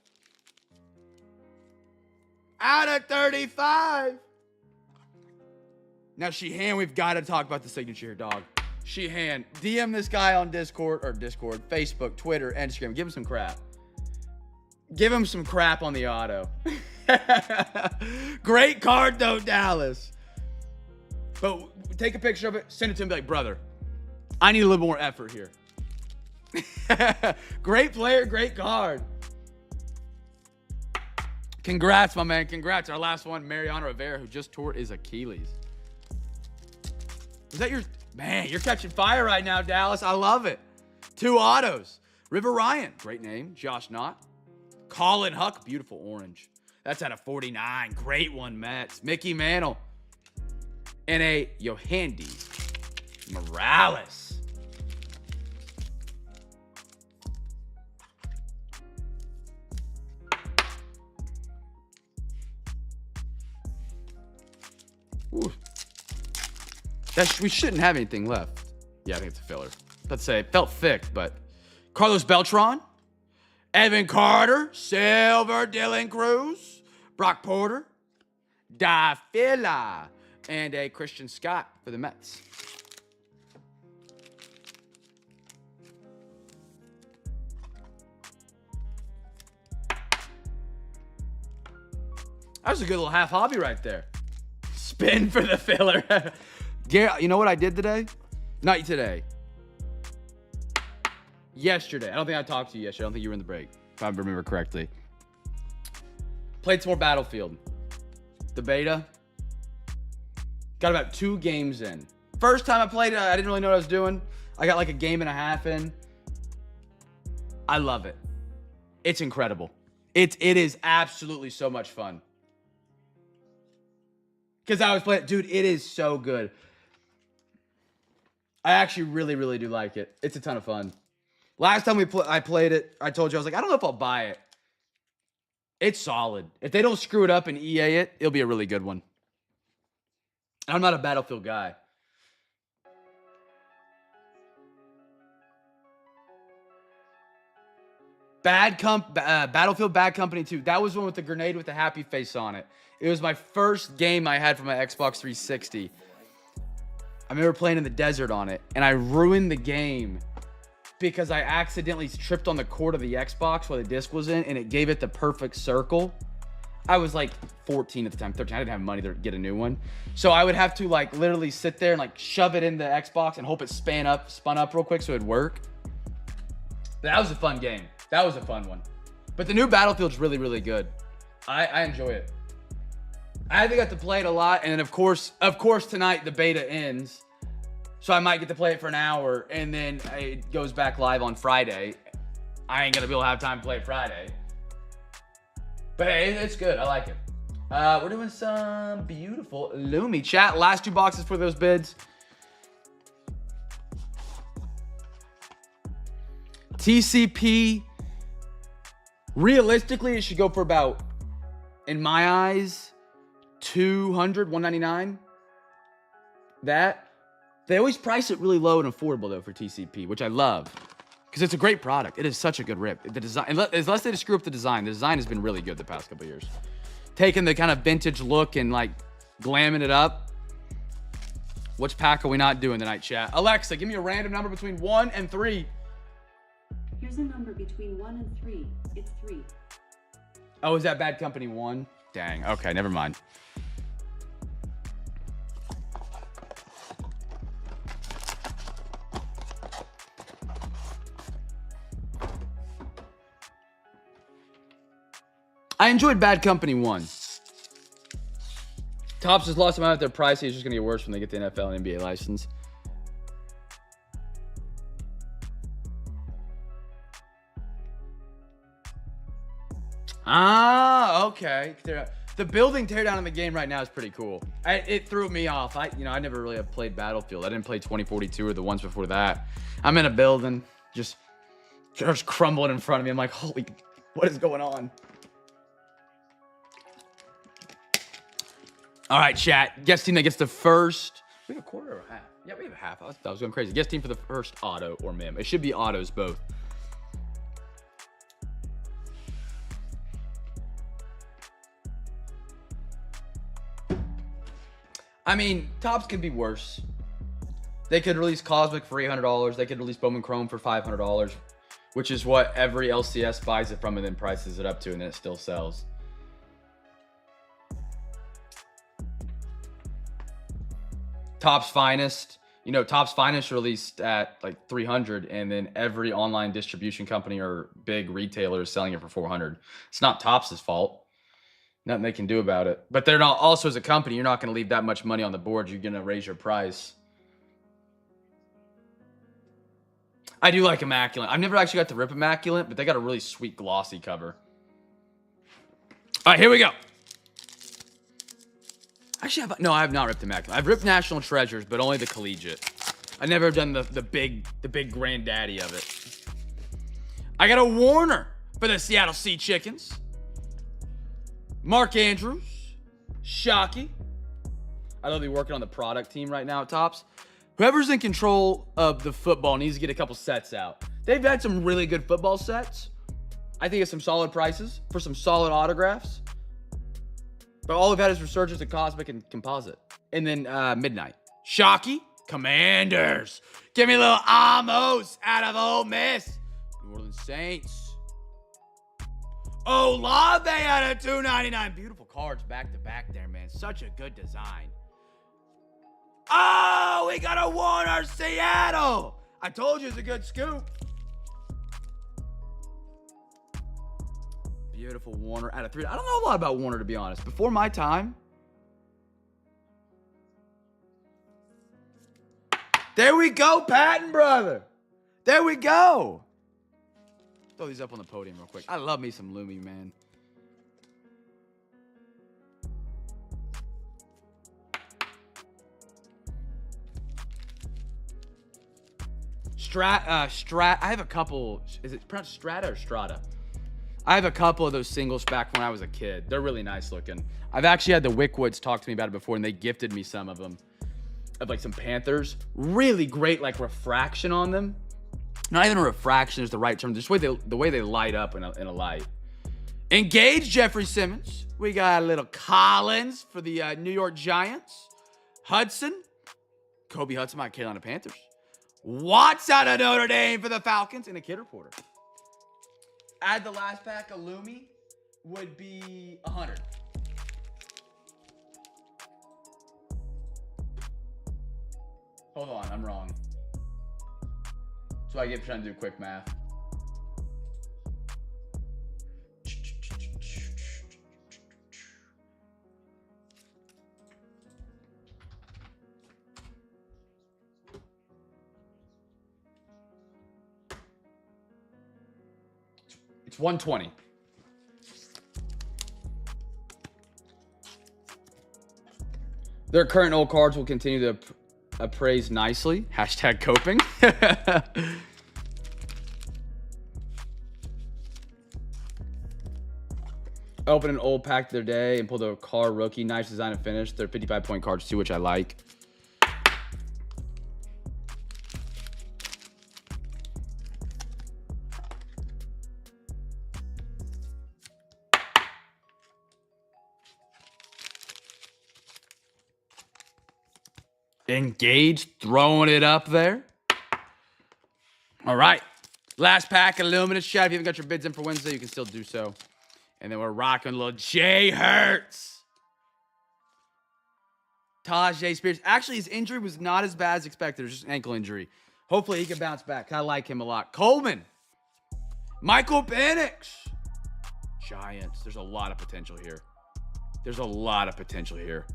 Out of 35. Now, Sheehan, we've got to talk about the signature here, dog. Sheehan, DM this guy on Discord, Facebook, Twitter, Instagram. Give him some crap. Give him some crap on the auto. Great card, though, Dallas. But take a picture of it, send it to him, be like, brother, I need a little more effort here. Great player, great card. Congrats, my man. Congrats. Our last one, Mariano Rivera, who just tore his Achilles. Is that your... Man, you're catching fire right now, Dallas. I love it. 2 autos. River Ryan, great name. Josh Knott. Colin Huck, beautiful orange. That's out of 49. Great one, Mets. Mickey Mantle. And a Yohandy Morales. Ooh. We shouldn't have anything left. Yeah, I think it's a filler. Let's say it felt thick, but Carlos Beltran, Evan Carter, Silver, Dylan Cruz, Brock Porter, Da Fila, and a Christian Scott for the Mets. That was a good little half hobby right there. Spin for the filler. Garrett, you know what I did today? Not today. Yesterday. I don't think I talked to you yesterday. I don't think you were in the break, if I remember correctly. Played some more Battlefield. The beta. Got about 2 games in. First time I played it, I didn't really know what I was doing. I got like a game and a half in. I love it. It's incredible. It is absolutely so much fun. Because I was playing, dude, it is so good. I actually really, really do like it. It's a ton of fun. Last time I played it, I told you, I was like, I don't know if I'll buy it. It's solid. If they don't screw it up and EA it, it'll be a really good one. I'm not a Battlefield guy. Battlefield Bad Company 2. That was one with the grenade with the happy face on it. It was my first game I had for my Xbox 360. I remember playing in the desert on it, and I ruined the game because I accidentally tripped on the cord of the Xbox while the disc was in, and it gave it the perfect circle. I was like 14 at the time, 13. I didn't have money to get a new one. So I would have to like literally sit there and like shove it in the Xbox and hope it spun up real quick so it'd work. That was a fun game. That was a fun one. But the new Battlefield's really, really good. I enjoy it. I haven't got to play it a lot, and then of course tonight the beta ends, so I might get to play it for an hour, and then it goes back live on Friday. I ain't gonna be able to have time to play it Friday, but hey, it's good. I like it. We're doing some beautiful Lumi. Chat, last 2 boxes for those bids. TCP, realistically, it should go for about, in my eyes, 200, 199. That. They always price it really low and affordable, though, for TCP, which I love. Because it's a great product. It is such a good rip. The design, unless they screw up the design has been really good the past couple years. Taking the kind of vintage look and, like, glamming it up. Which pack are we not doing tonight, chat? Alexa, give me a random number between 1 and 3. Here's a number between 1 and 3. It's 3. Oh, is that Bad Company 1? Dang. Okay, never mind. I enjoyed Bad Company 1. Topps has lost them out at their price. It's just going to get worse when they get the NFL and NBA license. Ah, okay. The building teardown in the game right now is pretty cool. It threw me off. I never really have played Battlefield. I didn't play 2042 or the ones before that. I'm in a building, just crumbling in front of me. I'm like, holy, what is going on? All right, chat. Guest team that gets the first. We have a quarter or a half? Yeah, we have a half. I was going crazy. Guest team for the first auto or mem. It should be autos both. I mean, Topps could be worse. They could release Cosmic for $800. They could release Bowman Chrome for $500, which is what every LCS buys it from and then prices it up to, and then it still sells. Topps Finest. You know, Topps Finest released at like 300, and then every online distribution company or big retailer is selling it for 400. It's not Topps' fault. Nothing they can do about it. But they're not, also as a company, you're not going to leave that much money on the board. You're going to raise your price. I do like Immaculate. I've never actually got to rip Immaculate, but they got a really sweet glossy cover. All right, here we go. Actually, no, I have not ripped Immaculate. I've ripped National Treasures, but only the collegiate. I've never done the big granddaddy of it. I got a Warner for the Seattle Sea Chickens. Mark Andrews. Shockey. I love you working on the product team right now at Topps. Whoever's in control of the football needs to get a couple sets out. They've had some really good football sets. I think it's some solid prices for some solid autographs. But all we've had is Resurgence and Cosmic and Composite. And then Midnight. Shockey. Commanders. Give me a little Amos out of Ole Miss. New Orleans Saints. Olave out of $2.99. Beautiful cards back to back there, man. Such a good design. Oh, we got a Warner Seattle. I told you it's a good scoop. Beautiful Warner out of 3. I don't know a lot about Warner, to be honest. Before my time. There we go, Patton, brother. There we go. Throw these up on the podium real quick. I love me some Lumi, man. I have a couple. Is it pronounced Strata or Strata? I have a couple of those singles back when I was a kid. They're really nice looking. I've actually had the Wickwoods talk to me about it before, and they gifted me some of them. Of like some Panthers. Really great like refraction on them. Not even a refraction is the right term. Just the way they light up in a light. Engage Jeffrey Simmons. We got a little Collins for the New York Giants. Hudson. Kobe Hudson, my Carolina Panthers. Watts out of Notre Dame for the Falcons. And a Kid Reporter. Add the last pack of Lumi would be 100. Hold on, I'm wrong. So I get trying to do quick math. It's 120. Their current old cards will continue to appraise nicely. Hashtag coping. Open an old pack the other day and pulled a car rookie. Nice design and finish. They're 55-point cards too, which I like. Engaged, throwing it up there. All right. Last pack of Luminous chat. If you haven't got your bids in for Wednesday, you can still do so. And then we're rocking a little Jay Hurts. Tajay Spears. Actually, his injury was not as bad as expected. It was just an ankle injury. Hopefully, he can bounce back. I like him a lot. Coleman. Michael Penix. Giants. There's a lot of potential here. There's a lot of potential here.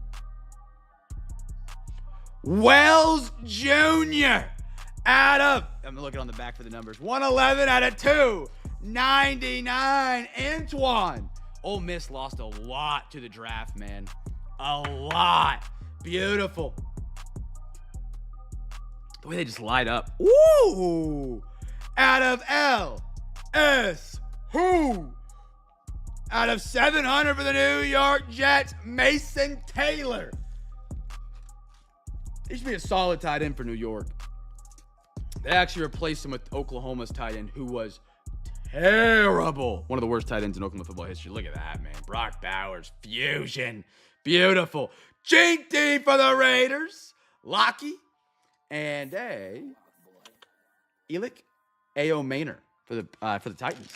Wells Jr. out of, I'm looking on the back for the numbers, 111 out of 299. Antoine. Ole Miss lost a lot to the draft, man. A lot. Beautiful. The way they just light up. Ooh. Out of LS. Who? Out of 700 for the New York Jets, Mason Taylor. He should be a solid tight end for New York. They actually replaced him with Oklahoma's tight end, who was terrible. One of the worst tight ends in Oklahoma football history. Look at that, man. Brock Bowers, fusion. Beautiful. GT for the Raiders. Lockie. And a Elick A.O. Maynor for the Titans.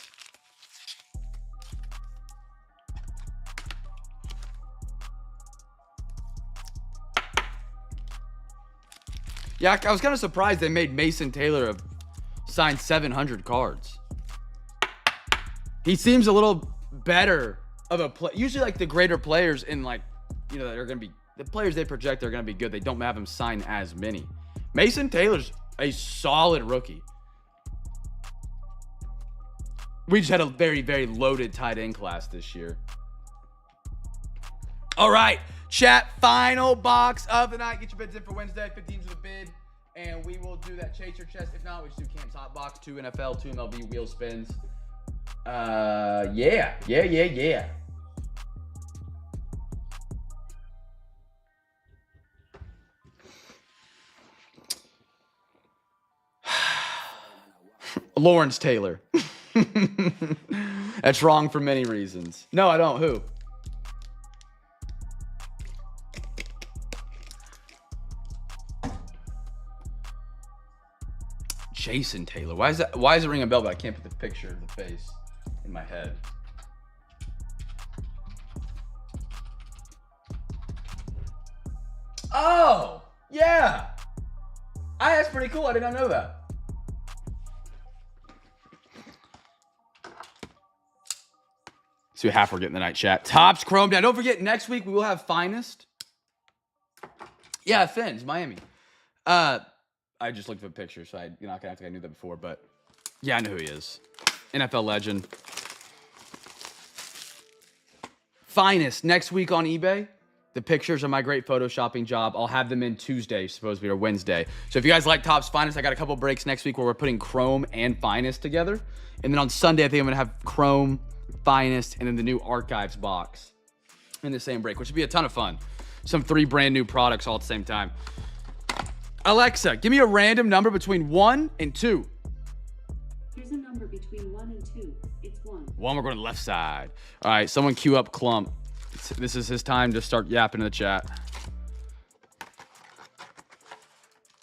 Yeah, I was kind of surprised they made Mason Taylor sign 700 cards. He seems a little better of a play. Usually, like the greater players in that are going to be the players they project are going to be good. They don't have him sign as many. Mason Taylor's a solid rookie. We just had a very, very loaded tight end class this year. All right. Chat, final box of the night. Get your bids in for Wednesday. 15s with a bid. And we will do that Chase Your Chest. If not, we just do Cam's Hot Box. 2 NFL, 2 MLB wheel spins. Yeah. Lawrence Taylor. That's wrong for many reasons. No, I don't. Who? Jason Taylor. Why is it ringing a bell, but I can't put the picture of the face in my head? Oh, yeah. That's pretty cool. I did not know that. See what half we're getting tonight, chat. Tops Chrome down. Don't forget, next week we will have Finest. Yeah, Fins, Miami. I just looked at a picture, so you're not gonna have to. I knew that before, but yeah, I know who he is. NFL legend. Finest next week on eBay. The pictures of my great photoshopping job. I'll have them in Tuesday, supposed to be, or Wednesday. So if you guys like Topps Finest, I got a couple breaks next week where we're putting Chrome and Finest together, and then on Sunday I think I'm gonna have Chrome, Finest, and then the new Archives box in the same break, which would be a ton of fun. Some 3 brand new products all at the same time. Alexa, give me a random number between 1 and 2. Here's a number between 1 and 2. It's 1. 1, we're going to the left side. All right, someone queue up Clump. This is his time to start yapping in the chat.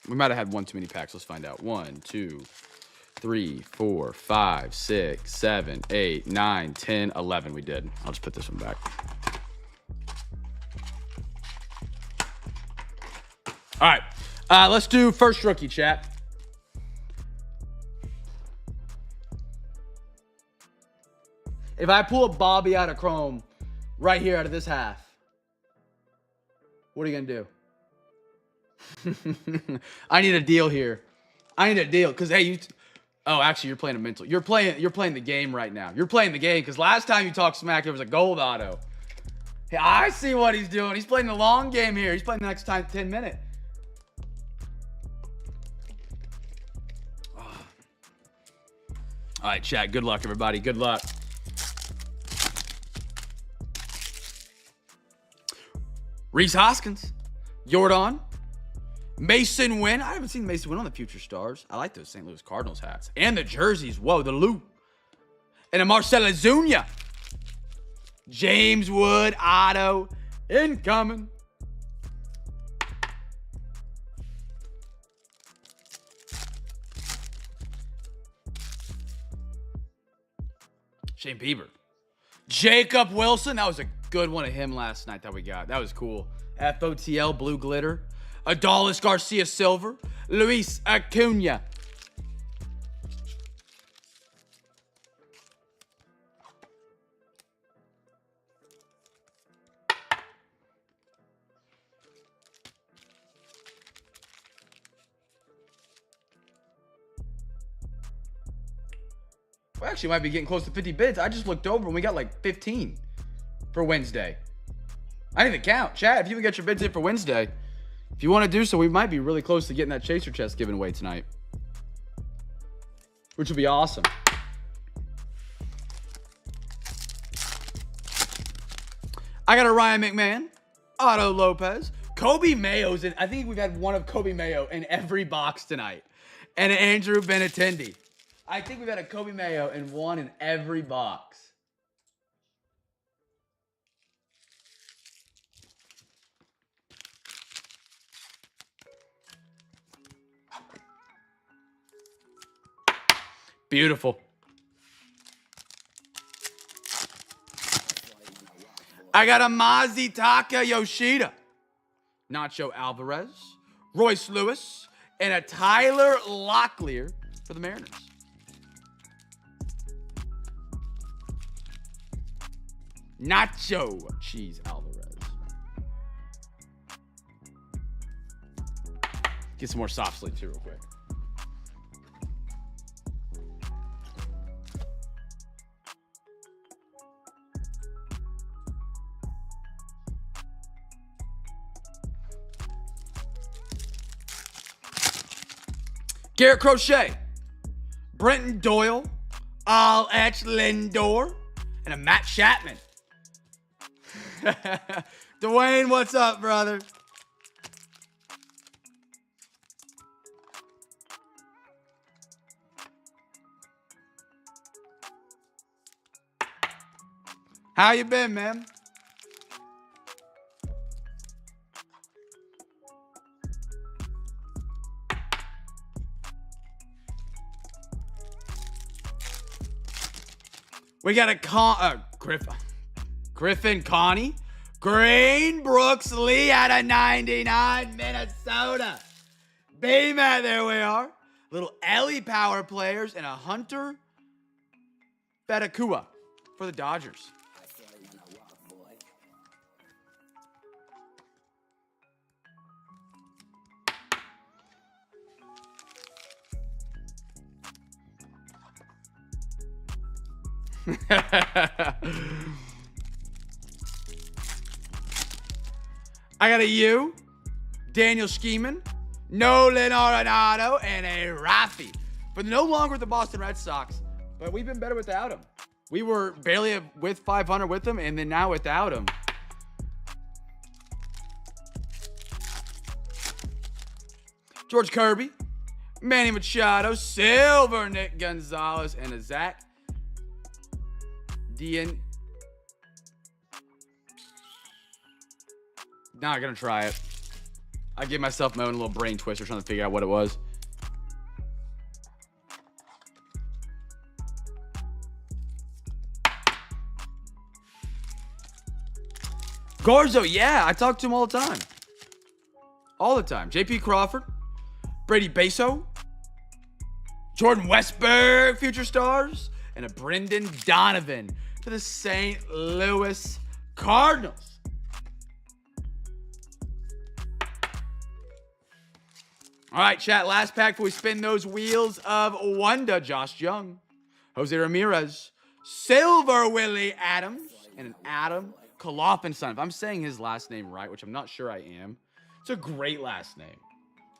We might have had one too many packs. Let's find out. 1, 2, 3, 4, 5, 6, 7, 8, 9, 10, 11. We did. I'll just put this one back. All right. Let's do first rookie, chat. If I pull a Bobby out of Chrome right here out of this half, what are you going to do? I need a deal here. I need a deal because, hey, actually, you're playing a mental. You're playing the game right now. You're playing the game because last time you talked smack, there was a gold auto. Hey, I see what he's doing. He's playing the long game here. He's playing the next 10 minute. All right, chat. Good luck, everybody. Good luck. Reese Hoskins, Jordan, Mason Wynn. I haven't seen Mason Wynn on the Future Stars. I like those St. Louis Cardinals hats. And the jerseys. Whoa, the loop. And a Marcelo Zuna. James Wood, Otto, incoming. Shane Bieber. Jacob Wilson. That was a good one of him last night that we got. That was cool. FOTL, blue glitter. Adolis Garcia Silver. Luis Acuna. We actually might be getting close to 50 bids. I just looked over and we got like 15 for Wednesday. I didn't even count. Chat, if you can get your bids in for Wednesday, if you want to do so, we might be really close to getting that chaser chest given away tonight, which would be awesome. I got a Ryan McMahon, Otto Lopez, Kobe Mayo's in. I think we've had one of Kobe Mayo in every box tonight, and Andrew Benintendi. I think we've had a Kobe Mayo in one in every box. Beautiful. I got a Mazitaka Yoshida, Nacho Alvarez, Royce Lewis, and a Tyler Locklear for the Mariners. Nacho Cheese Alvarez. Get some more soft sleeves here real quick. Garrett Crochet, Brenton Doyle, Al H. Lindor, and a Matt Chapman. Dwayne, what's up, brother? How you been, man? We got a Griffin Connie, Green Brooks Lee out of 99, Minnesota. B-Man, there we are. Little Ellie Power players and a Hunter Betakua for the Dodgers. I got a U, Daniel Schiemann, Nolan Arenado, and a Rafi. But no longer with the Boston Red Sox, but we've been better without him. We were barely with 500 with him, and then now without him. George Kirby, Manny Machado, Silver Nick Gonzalez, and a Zach Dean. Not gonna try it. I gave myself my own little brain twister trying to figure out what it was. Garzo, yeah, I talk to him all the time. All the time. JP Crawford, Brady Baso, Jordan Westberg, Future Stars, and a Brendan Donovan for the St. Louis Cardinals. All right, chat. Last pack before we spin those wheels of wonder. Josh Young, Jose Ramirez, Silver Willie Adams, and an Adam Kalofenstein. If I'm saying his last name right, which I'm not sure I am, it's a great last name.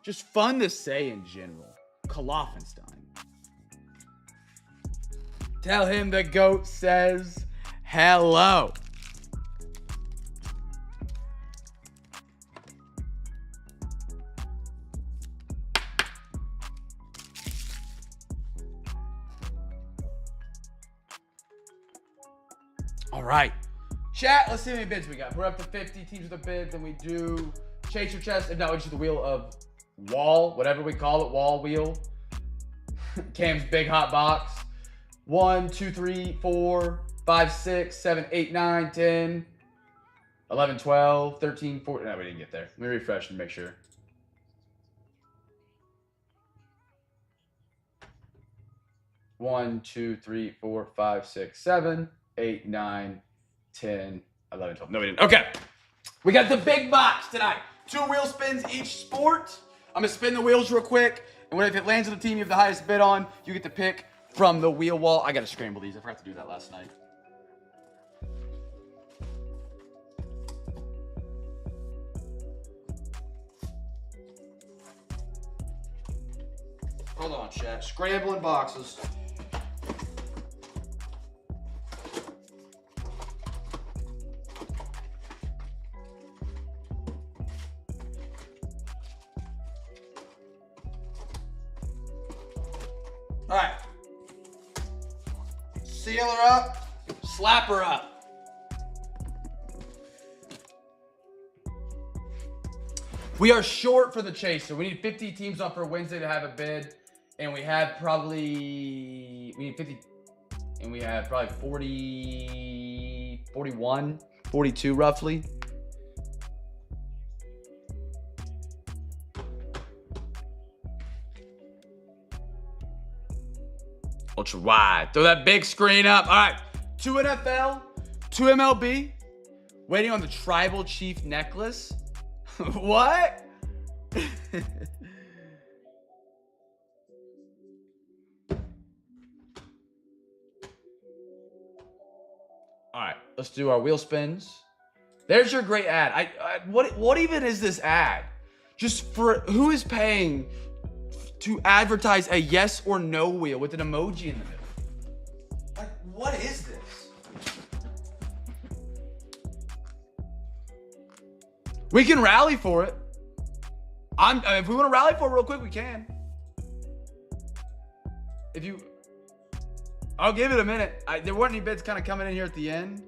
Just fun to say in general. Kalofenstein. Tell him the GOAT says hello. All right. Chat, let's see how many bids we got. We're up to 50 teams with a bid. Then we do chase your chest. If not, we just do the wheel of wall, whatever we call it, wall wheel. Cam's big hot box. 1, 2, 3, 4, 5, 6, 7, 8, 9, 10, 11, 12, 13, 14. No, we didn't get there. Let me refresh and make sure. One, 2, 3, 4, 5, 6, 7, 8, 9, 10, 11, 12. No, we didn't. Okay. We got the big box tonight. 2 wheel spins each sport. I'm going to spin the wheels real quick. And if it lands on the team you have the highest bid on, you get to pick from the wheel wall. I got to scramble these. I forgot to do that last night. Hold on, chat. Scrambling boxes. All right. Seal her up. Slap her up. We are short for the chaser. We need 50 teams on for Wednesday to have a bid. And we have probably, we need 50, and we have probably 40, 41, 42 roughly. Ultra wide. Throw that big screen up. All right. 2 NFL, 2 MLB. Waiting on the tribal chief necklace. What? All right, let's do our wheel spins. There's your great ad. What even is this ad? Just for who is paying to advertise a yes or no wheel with an emoji in the middle? Like, what is this? We can rally for it. If we want to rally for it real quick, we can. I'll give it a minute. There weren't any bids kind of coming in here at the end.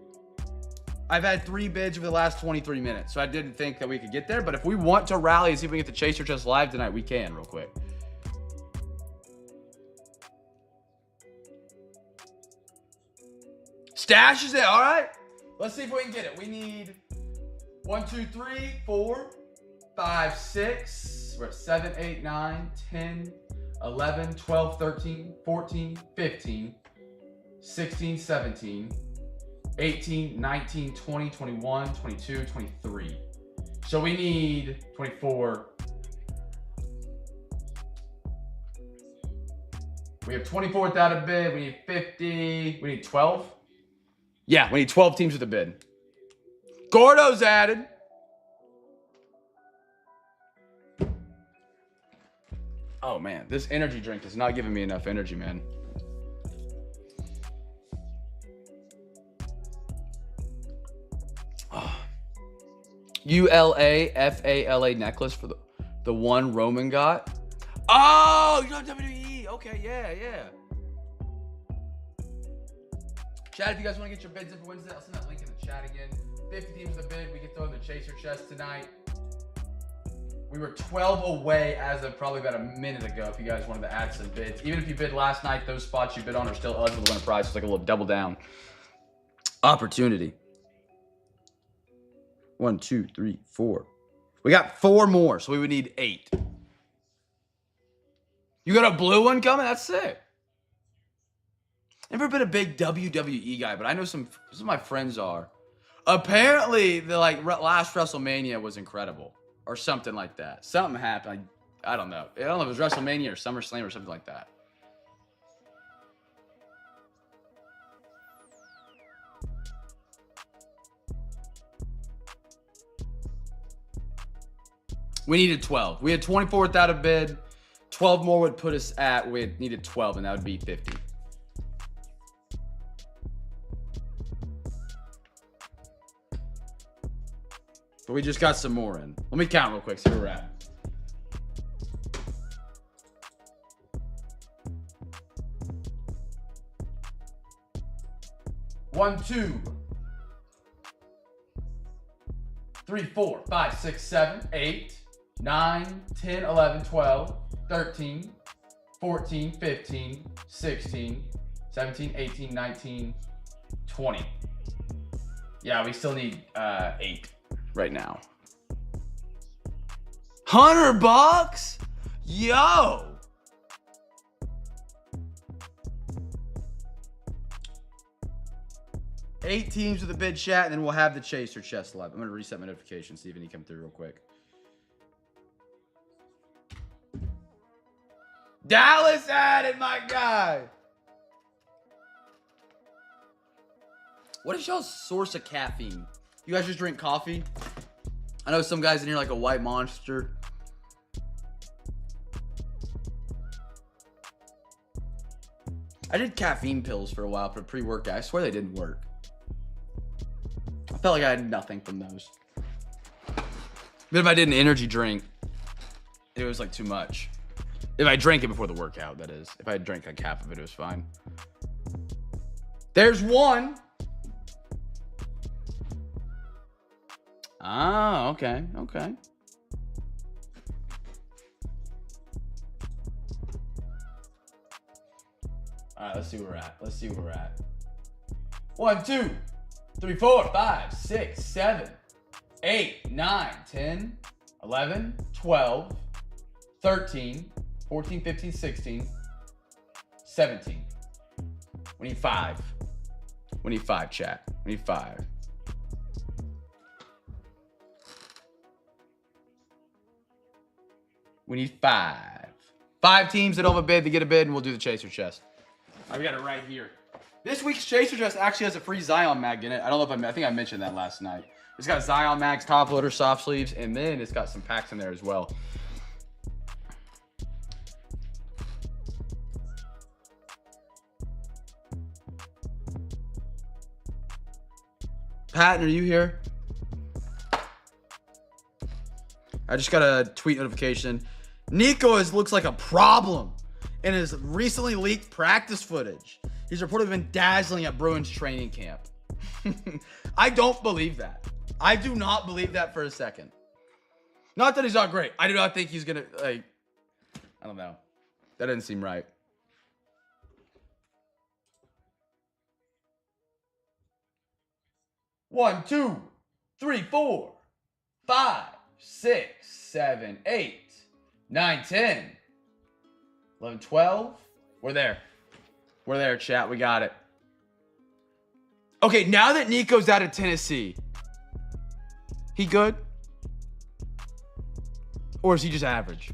I've had 3 bids over the last 23 minutes, so I didn't think that we could get there. But if we want to rally and see if we can get the Chaser Chest live tonight, we can real quick. Stash is it. All right. Let's see if we can get it. We need 1, 2, 3, 4, 5, 6. We're at 7, 8, 9, 10, 11, 12, 13, 14, 15, 16, 17, 18, 19, 20, 21, 22, 23. So we need 24. We have 24 without a bid. We need 50. We need 12. Yeah, we need 12 teams with a bid. Gordo's added. Oh, man. This energy drink is not giving me enough energy, man. ULAFALA necklace for the one Roman got. Oh, you know WWE. Okay, yeah. Chat, if you guys want to get your bids in for Wednesday, I'll send that link in the chat again. 50 teams the bid. We can throw in the Chaser Chest tonight. We were 12 away as of probably about a minute ago if you guys wanted to add some bids. Even if you bid last night, those spots you bid on are still eligible to win a prize. It's like a little double down opportunity. 1, 2, 3, 4. We got 4 more, so we would need 8. You got a blue one coming? That's sick. Never been a big WWE guy, but I know some of my friends are. Apparently, the last WrestleMania was incredible, or something like that. Something happened. I don't know. I don't know if it was WrestleMania or SummerSlam or something like that. We needed 12. We had 24 without a bid. 12 more would put us at, we needed 12, and that would be 50. But we just got some more in. Let me count real quick, see where we're at. One, 2, 3, 4, 5, 6, 7, 8, 9, 10, 11, 12, 13, 14, 15, 16, 17, 18, 19, 20. Yeah, we still need 8 right now. $100? Yo! Eight teams with a bid chat, and then we'll have the chaser chest live. I'm gonna reset my notifications, see if any come through real quick. Dallas added, my guy. What is y'all's source of caffeine? You guys just drink coffee? I know some guys in here like a white monster. I did caffeine pills for a while for pre-workout. I swear they didn't work. I felt like I had nothing from those. But if I did an energy drink, it was like too much. If I drank it before the workout, that is. If I drank like half of it, it was fine. There's one. Ah, okay, okay. All right, let's see where we're at. Let's see where we're at. 1, 2, 3, 4, 5, 6, 7, 8, 9, 10, 11, 12, 13, 14, 15, 16, 17. We need 5. We need 5, chat. We need 5. We need 5. 5 teams that don't have a bid to get a bid, and we'll do the chaser chest. I've got it right here. This week's chaser chest actually has a free Zion mag in it. I don't know if I think I mentioned that last night. It's got Zion mags, top loader, soft sleeves, and then it's got some packs in there as well. Patton, are you here? I just got a tweet notification. Nico looks like a problem in his recently leaked practice footage. He's reportedly been dazzling at Bruins training camp. I don't believe that. I do not believe that for a second. Not that he's not great. I do not think he's gonna, like, I don't know. That doesn't seem right. One, 2, 3, 4, 5, 6, 7, 8, 9, 10, 11, 12. We're there. We're there, chat. We got it. Okay, now that Nico's out of Tennessee, he good? Or is he just average?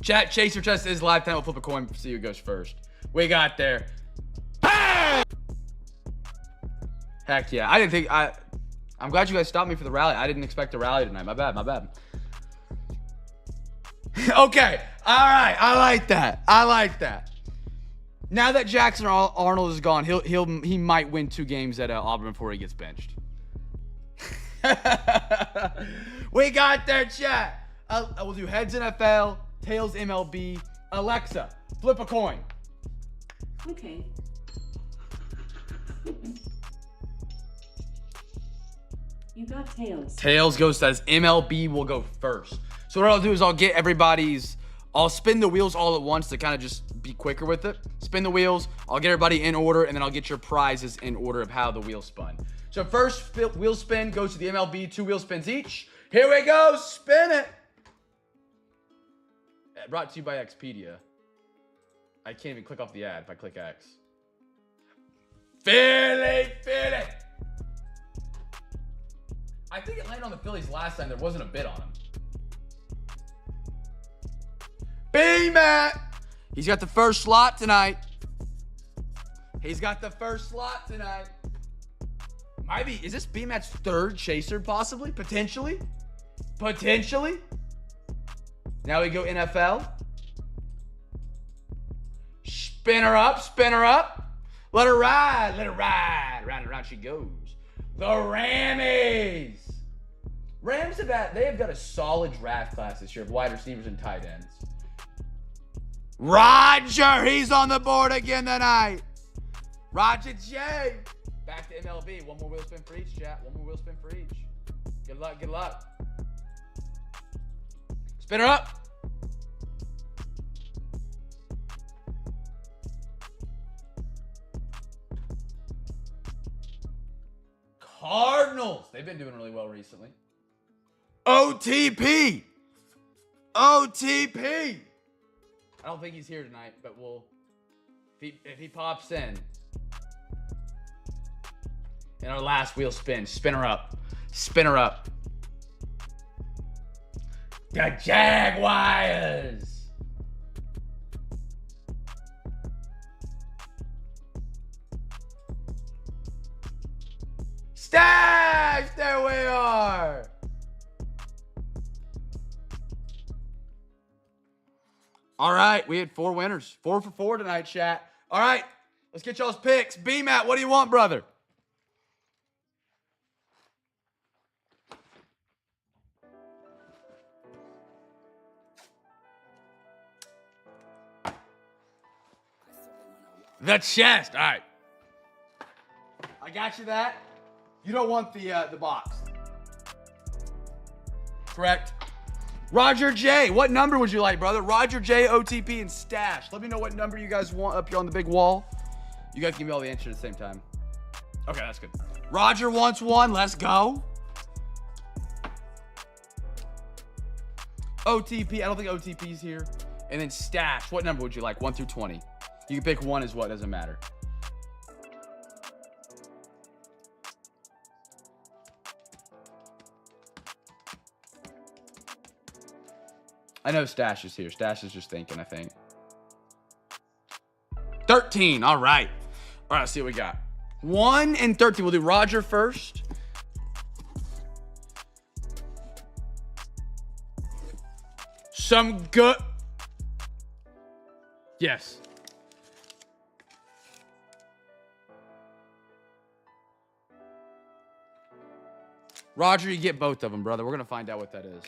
Chat, Chaser Chest is live time. We'll flip a coin, see who goes first. We got there. Bang! Heck yeah. I didn't think, I'm glad you guys stopped me for the rally. I didn't expect a rally tonight. My bad, my bad. Okay, all right. I like that. I like that. Now that Jackson Arnold is gone, he might win 2 games at Auburn before he gets benched. We got there, chat. We'll do heads NFL, tails MLB. Alexa, flip a coin. Okay. You got tails. Tails goes as MLB will go first. So what I'll do is I'll spin the wheels all at once to kind of just be quicker with it. Spin the wheels, I'll get everybody in order, and then I'll get your prizes in order of how the wheel spun. So first wheel spin goes to the MLB, 2 wheel spins each. Here we go, spin it. Brought to you by Expedia. I can't even click off the ad if I click X. Philly. I think it landed on the Phillies last time. There wasn't a bid on him. B-Matt. He's got the first slot tonight. Is this B-Matt's 3rd chaser, possibly? Potentially? Now we go NFL. Spin her up, spin her up. Let her ride, let her ride. Round and round she goes. The Rammies. Rams they have got a solid draft class this year of wide receivers and tight ends. Roger, he's on the board again tonight. Roger J. Back to MLB. One more wheel spin for each, chat. One more wheel spin for each. Good luck, good luck. Spin her up. Cardinals. They've been doing really well recently. OTP. OTP. I don't think he's here tonight, but if he pops in our last wheel spin, spin her up. Spin her up. The Jaguars. Stash! There we are. All right, we had 4 winners. 4 for 4 tonight, chat. All right, let's get y'all's picks. B-Matt, what do you want, brother? The chest. All right. I got you that. You don't want the box. Correct. Roger J. What number would you like, brother? Roger J, OTP, and Stash. Let me know what number you guys want up here on the big wall. You guys give me all the answers at the same time. Okay, that's good. Roger wants 1. Let's go. OTP. I don't think OTP's here. And then Stash. What number would you like? 1 through 20. You can pick 1 as what. Doesn't matter. I know Stash is here. Stash is just thinking, I think. 13. All right. All right, let's see what we got. 1 and 13. We'll do Roger first. Some good. Yes. Roger, you get both of them, brother. We're going to find out what that is.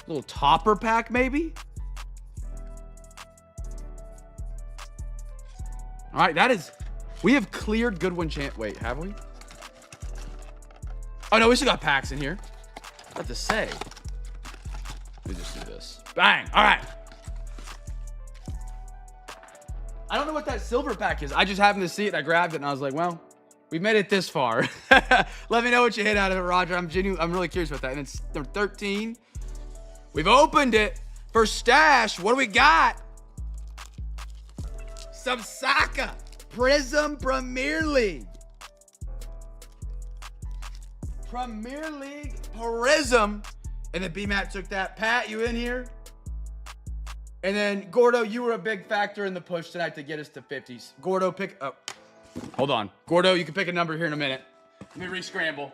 Little topper pack, maybe? All right, that is... We have cleared Goodwin Champ... Wait, have we? Oh, no, we still got packs in here. What to say? Let me just do this. Bang! All right. I don't know what that silver pack is. I just happened to see it. I grabbed it, and I was like, well, we made it this far. Let me know what you hit out of it, Roger. I'm really curious about that. And it's number 13. We've opened it for Stash. What do we got? Some Saka. Prism Premier League. Premier League Prism. And then B-Matt took that. Pat, you in here? And then, Gordo, you were a big factor in the push tonight to get us to 50s. Gordo, pick up. Hold on. Gordo, you can pick a number here in a minute. Let me re-scramble.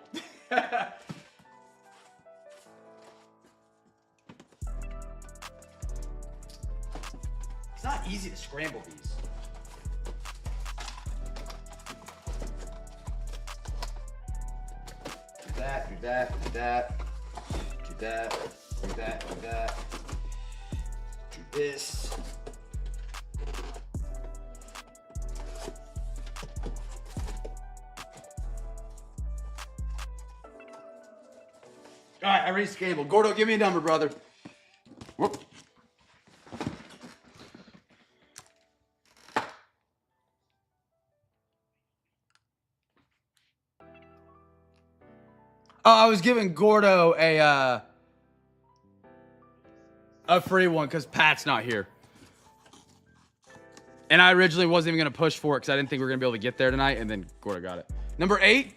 It's not easy to scramble these. Do that, do that, do that. Do that, do that, do that. Do this. All right, I re-scrambled. Gordo, give me a number, brother. Whoop. Oh, I was giving Gordo a free one because Pat's not here. And I originally wasn't even going to push for it because I didn't think we were going to be able to get there tonight. And then Gordo got it. Number 8.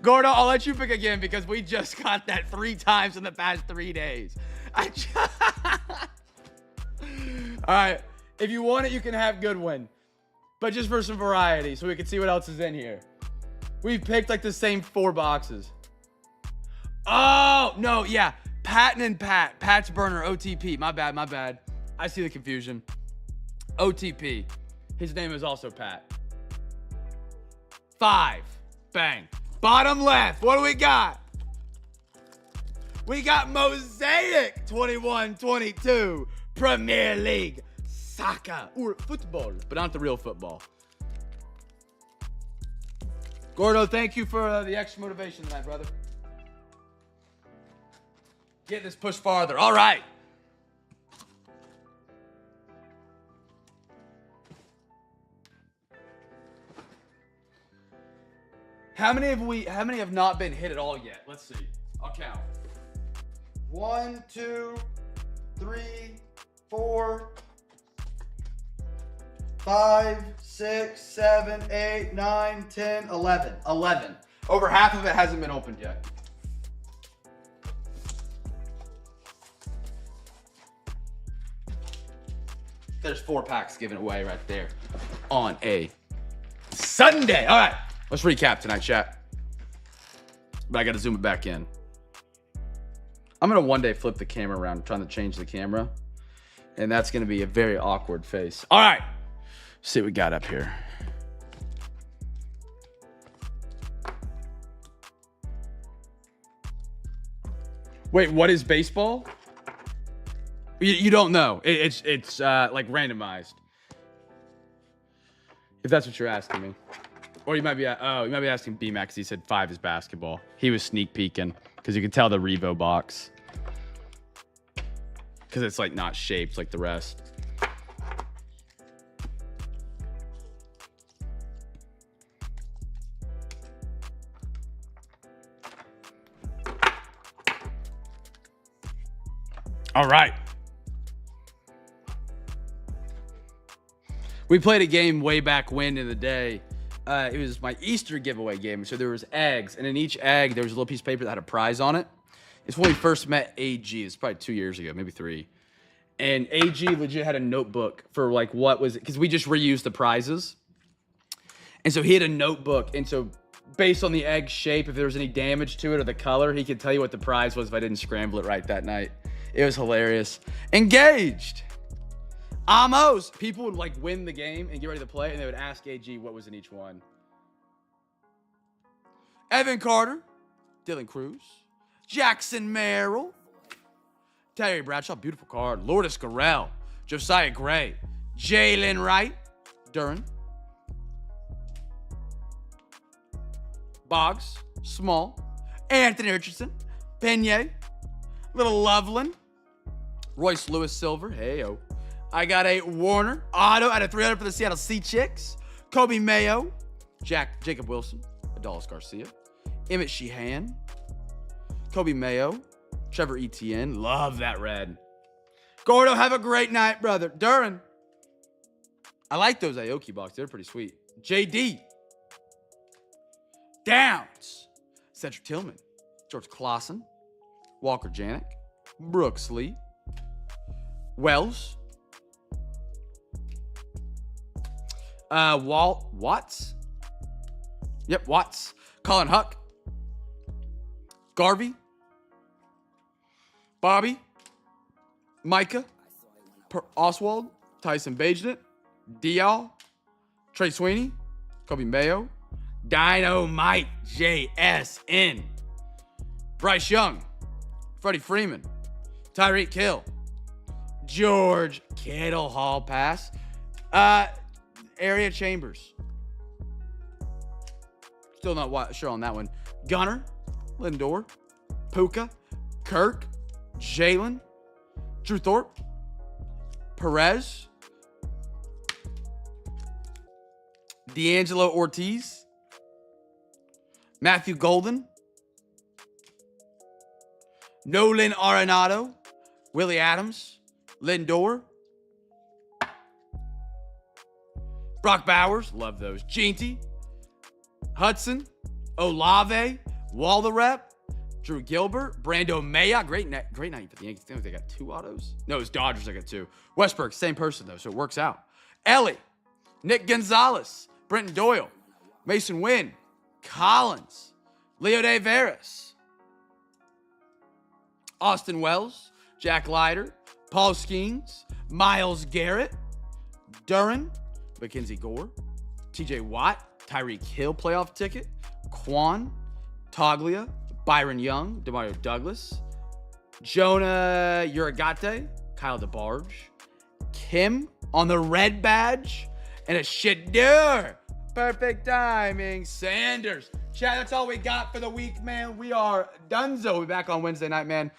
Gordo, I'll let you pick again because we just got that 3 times in the past 3 days. All right. If you want it, you can have Goodwin. But just for some variety so we can see what else is in here. We picked like the same 4 boxes. Oh, no, yeah. Patton and Pat. Pat's burner, OTP. My bad. I see the confusion. OTP. His name is also Pat. 5. Bang. Bottom left. What do we got? We got Mosaic 21-22. Premier League. Soccer. Or football. But not the real football. Gordo, thank you for the extra motivation tonight, brother. Get this push farther. All right. How many have not been hit at all yet? Let's see. I'll count. 1, 2, 3, 4, 5, 6, 7, 8, 9, 10, 11. 11. Over half of it hasn't been opened yet. There's 4 packs given away right there on a Sunday. All right, let's recap tonight, chat. But I got to zoom it back in. I'm going to one day flip the camera around trying to change the camera. And that's going to be a very awkward face. All right, let's see what we got up here. Wait, what is baseball? You don't know. It's like randomized. If that's what you're asking me. Or you might be asking B-Max. He said 5 is basketball. He was sneak peeking because you could tell the Revo box. Because it's like not shaped like the rest. All right. We played a game way back when in the day. It was my Easter giveaway game. So there was eggs, and in each egg, there was a little piece of paper that had a prize on it. It's when we first met AG. It's probably 2 years ago, maybe 3. And AG legit had a notebook for like what was it? Because we just reused the prizes. And so he had a notebook. And so based on the egg shape, if there was any damage to it or the color, he could tell you what the prize was if I didn't scramble it right that night. It was hilarious. Engaged. Amos. People would like win the game and get ready to play, and they would ask AG what was in each one. Evan Carter. Dylan Cruz. Jackson Merrill. Terry Bradshaw. Beautiful card. Lourdes Garrell. Josiah Gray. Jalen Wright. Duran. Boggs. Small. Anthony Richardson. Pena. Little Loveland. Royce Lewis Silver. Hey-o. I got a Warner auto out of 300 for the Seattle Seahawks. Kobe Mayo. Jacob Wilson. Adolis Garcia. Emmett Sheehan. Kobe Mayo. Trevor Etienne. Love that red. Gordo, have a great night, brother. Duran. I like those Aoki boxes. They're pretty sweet. JD. Downs. Cedric Tillman. George Clausen. Walker Janik. Brooks Lee. Wells. Watts. Yep, Watts. Colin Huck. Garvey. Bobby. Micah. Oswald. Tyson Bajonet. Dial. Trey Sweeney. Kobe Mayo. Dynamite JSN. Bryce Young. Freddie Freeman. Tyreek Hill. George Kittle Hall pass. Area Chambers. Still not sure on that one. Gunner. Lindor. Puka. Kirk. Jalen. Drew Thorpe. Perez. D'Angelo Ortiz. Matthew Golden. Nolan Arenado. Willie Adams. Lindor. Brock Bowers. Love those. Ginty. Hudson. Olave. Walderep. Drew Gilbert. Brando Maya. Great night for the Yankees. I think they got 2 autos. No, it's Dodgers. I got 2. Westbrook. Same person, though, so it works out. Ellie. Nick Gonzalez. Brenton Doyle. Mason Wynn. Collins, Leo De Veras, Austin Wells, Jack Leiter, Paul Skeens, Myles Garrett, Duran, Mackenzie Gore, TJ Watt, Tyreek Hill playoff ticket, Quan, Toglia, Byron Young, Demario Douglas, Jonah Uragate, Kyle DeBarge, Kim on the red badge, and a Shadur. Perfect timing, Sanders. Chat, that's all we got for the week, man. We are donezo. We'll be back on Wednesday night, man.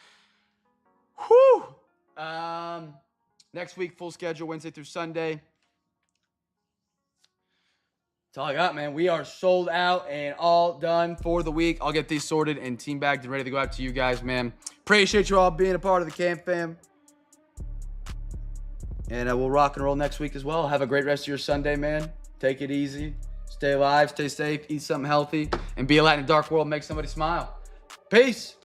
Whew. Next week, full schedule, Wednesday through Sunday. That's all I got, man. We are sold out and all done for the week. I'll get these sorted and team bagged and ready to go out to you guys, man. Appreciate you all being a part of the CamFam. And we'll rock and roll next week as well. Have a great rest of your Sunday, man. Take it easy. Stay alive, stay safe, eat something healthy, and be a light in a dark world. Make somebody smile. Peace.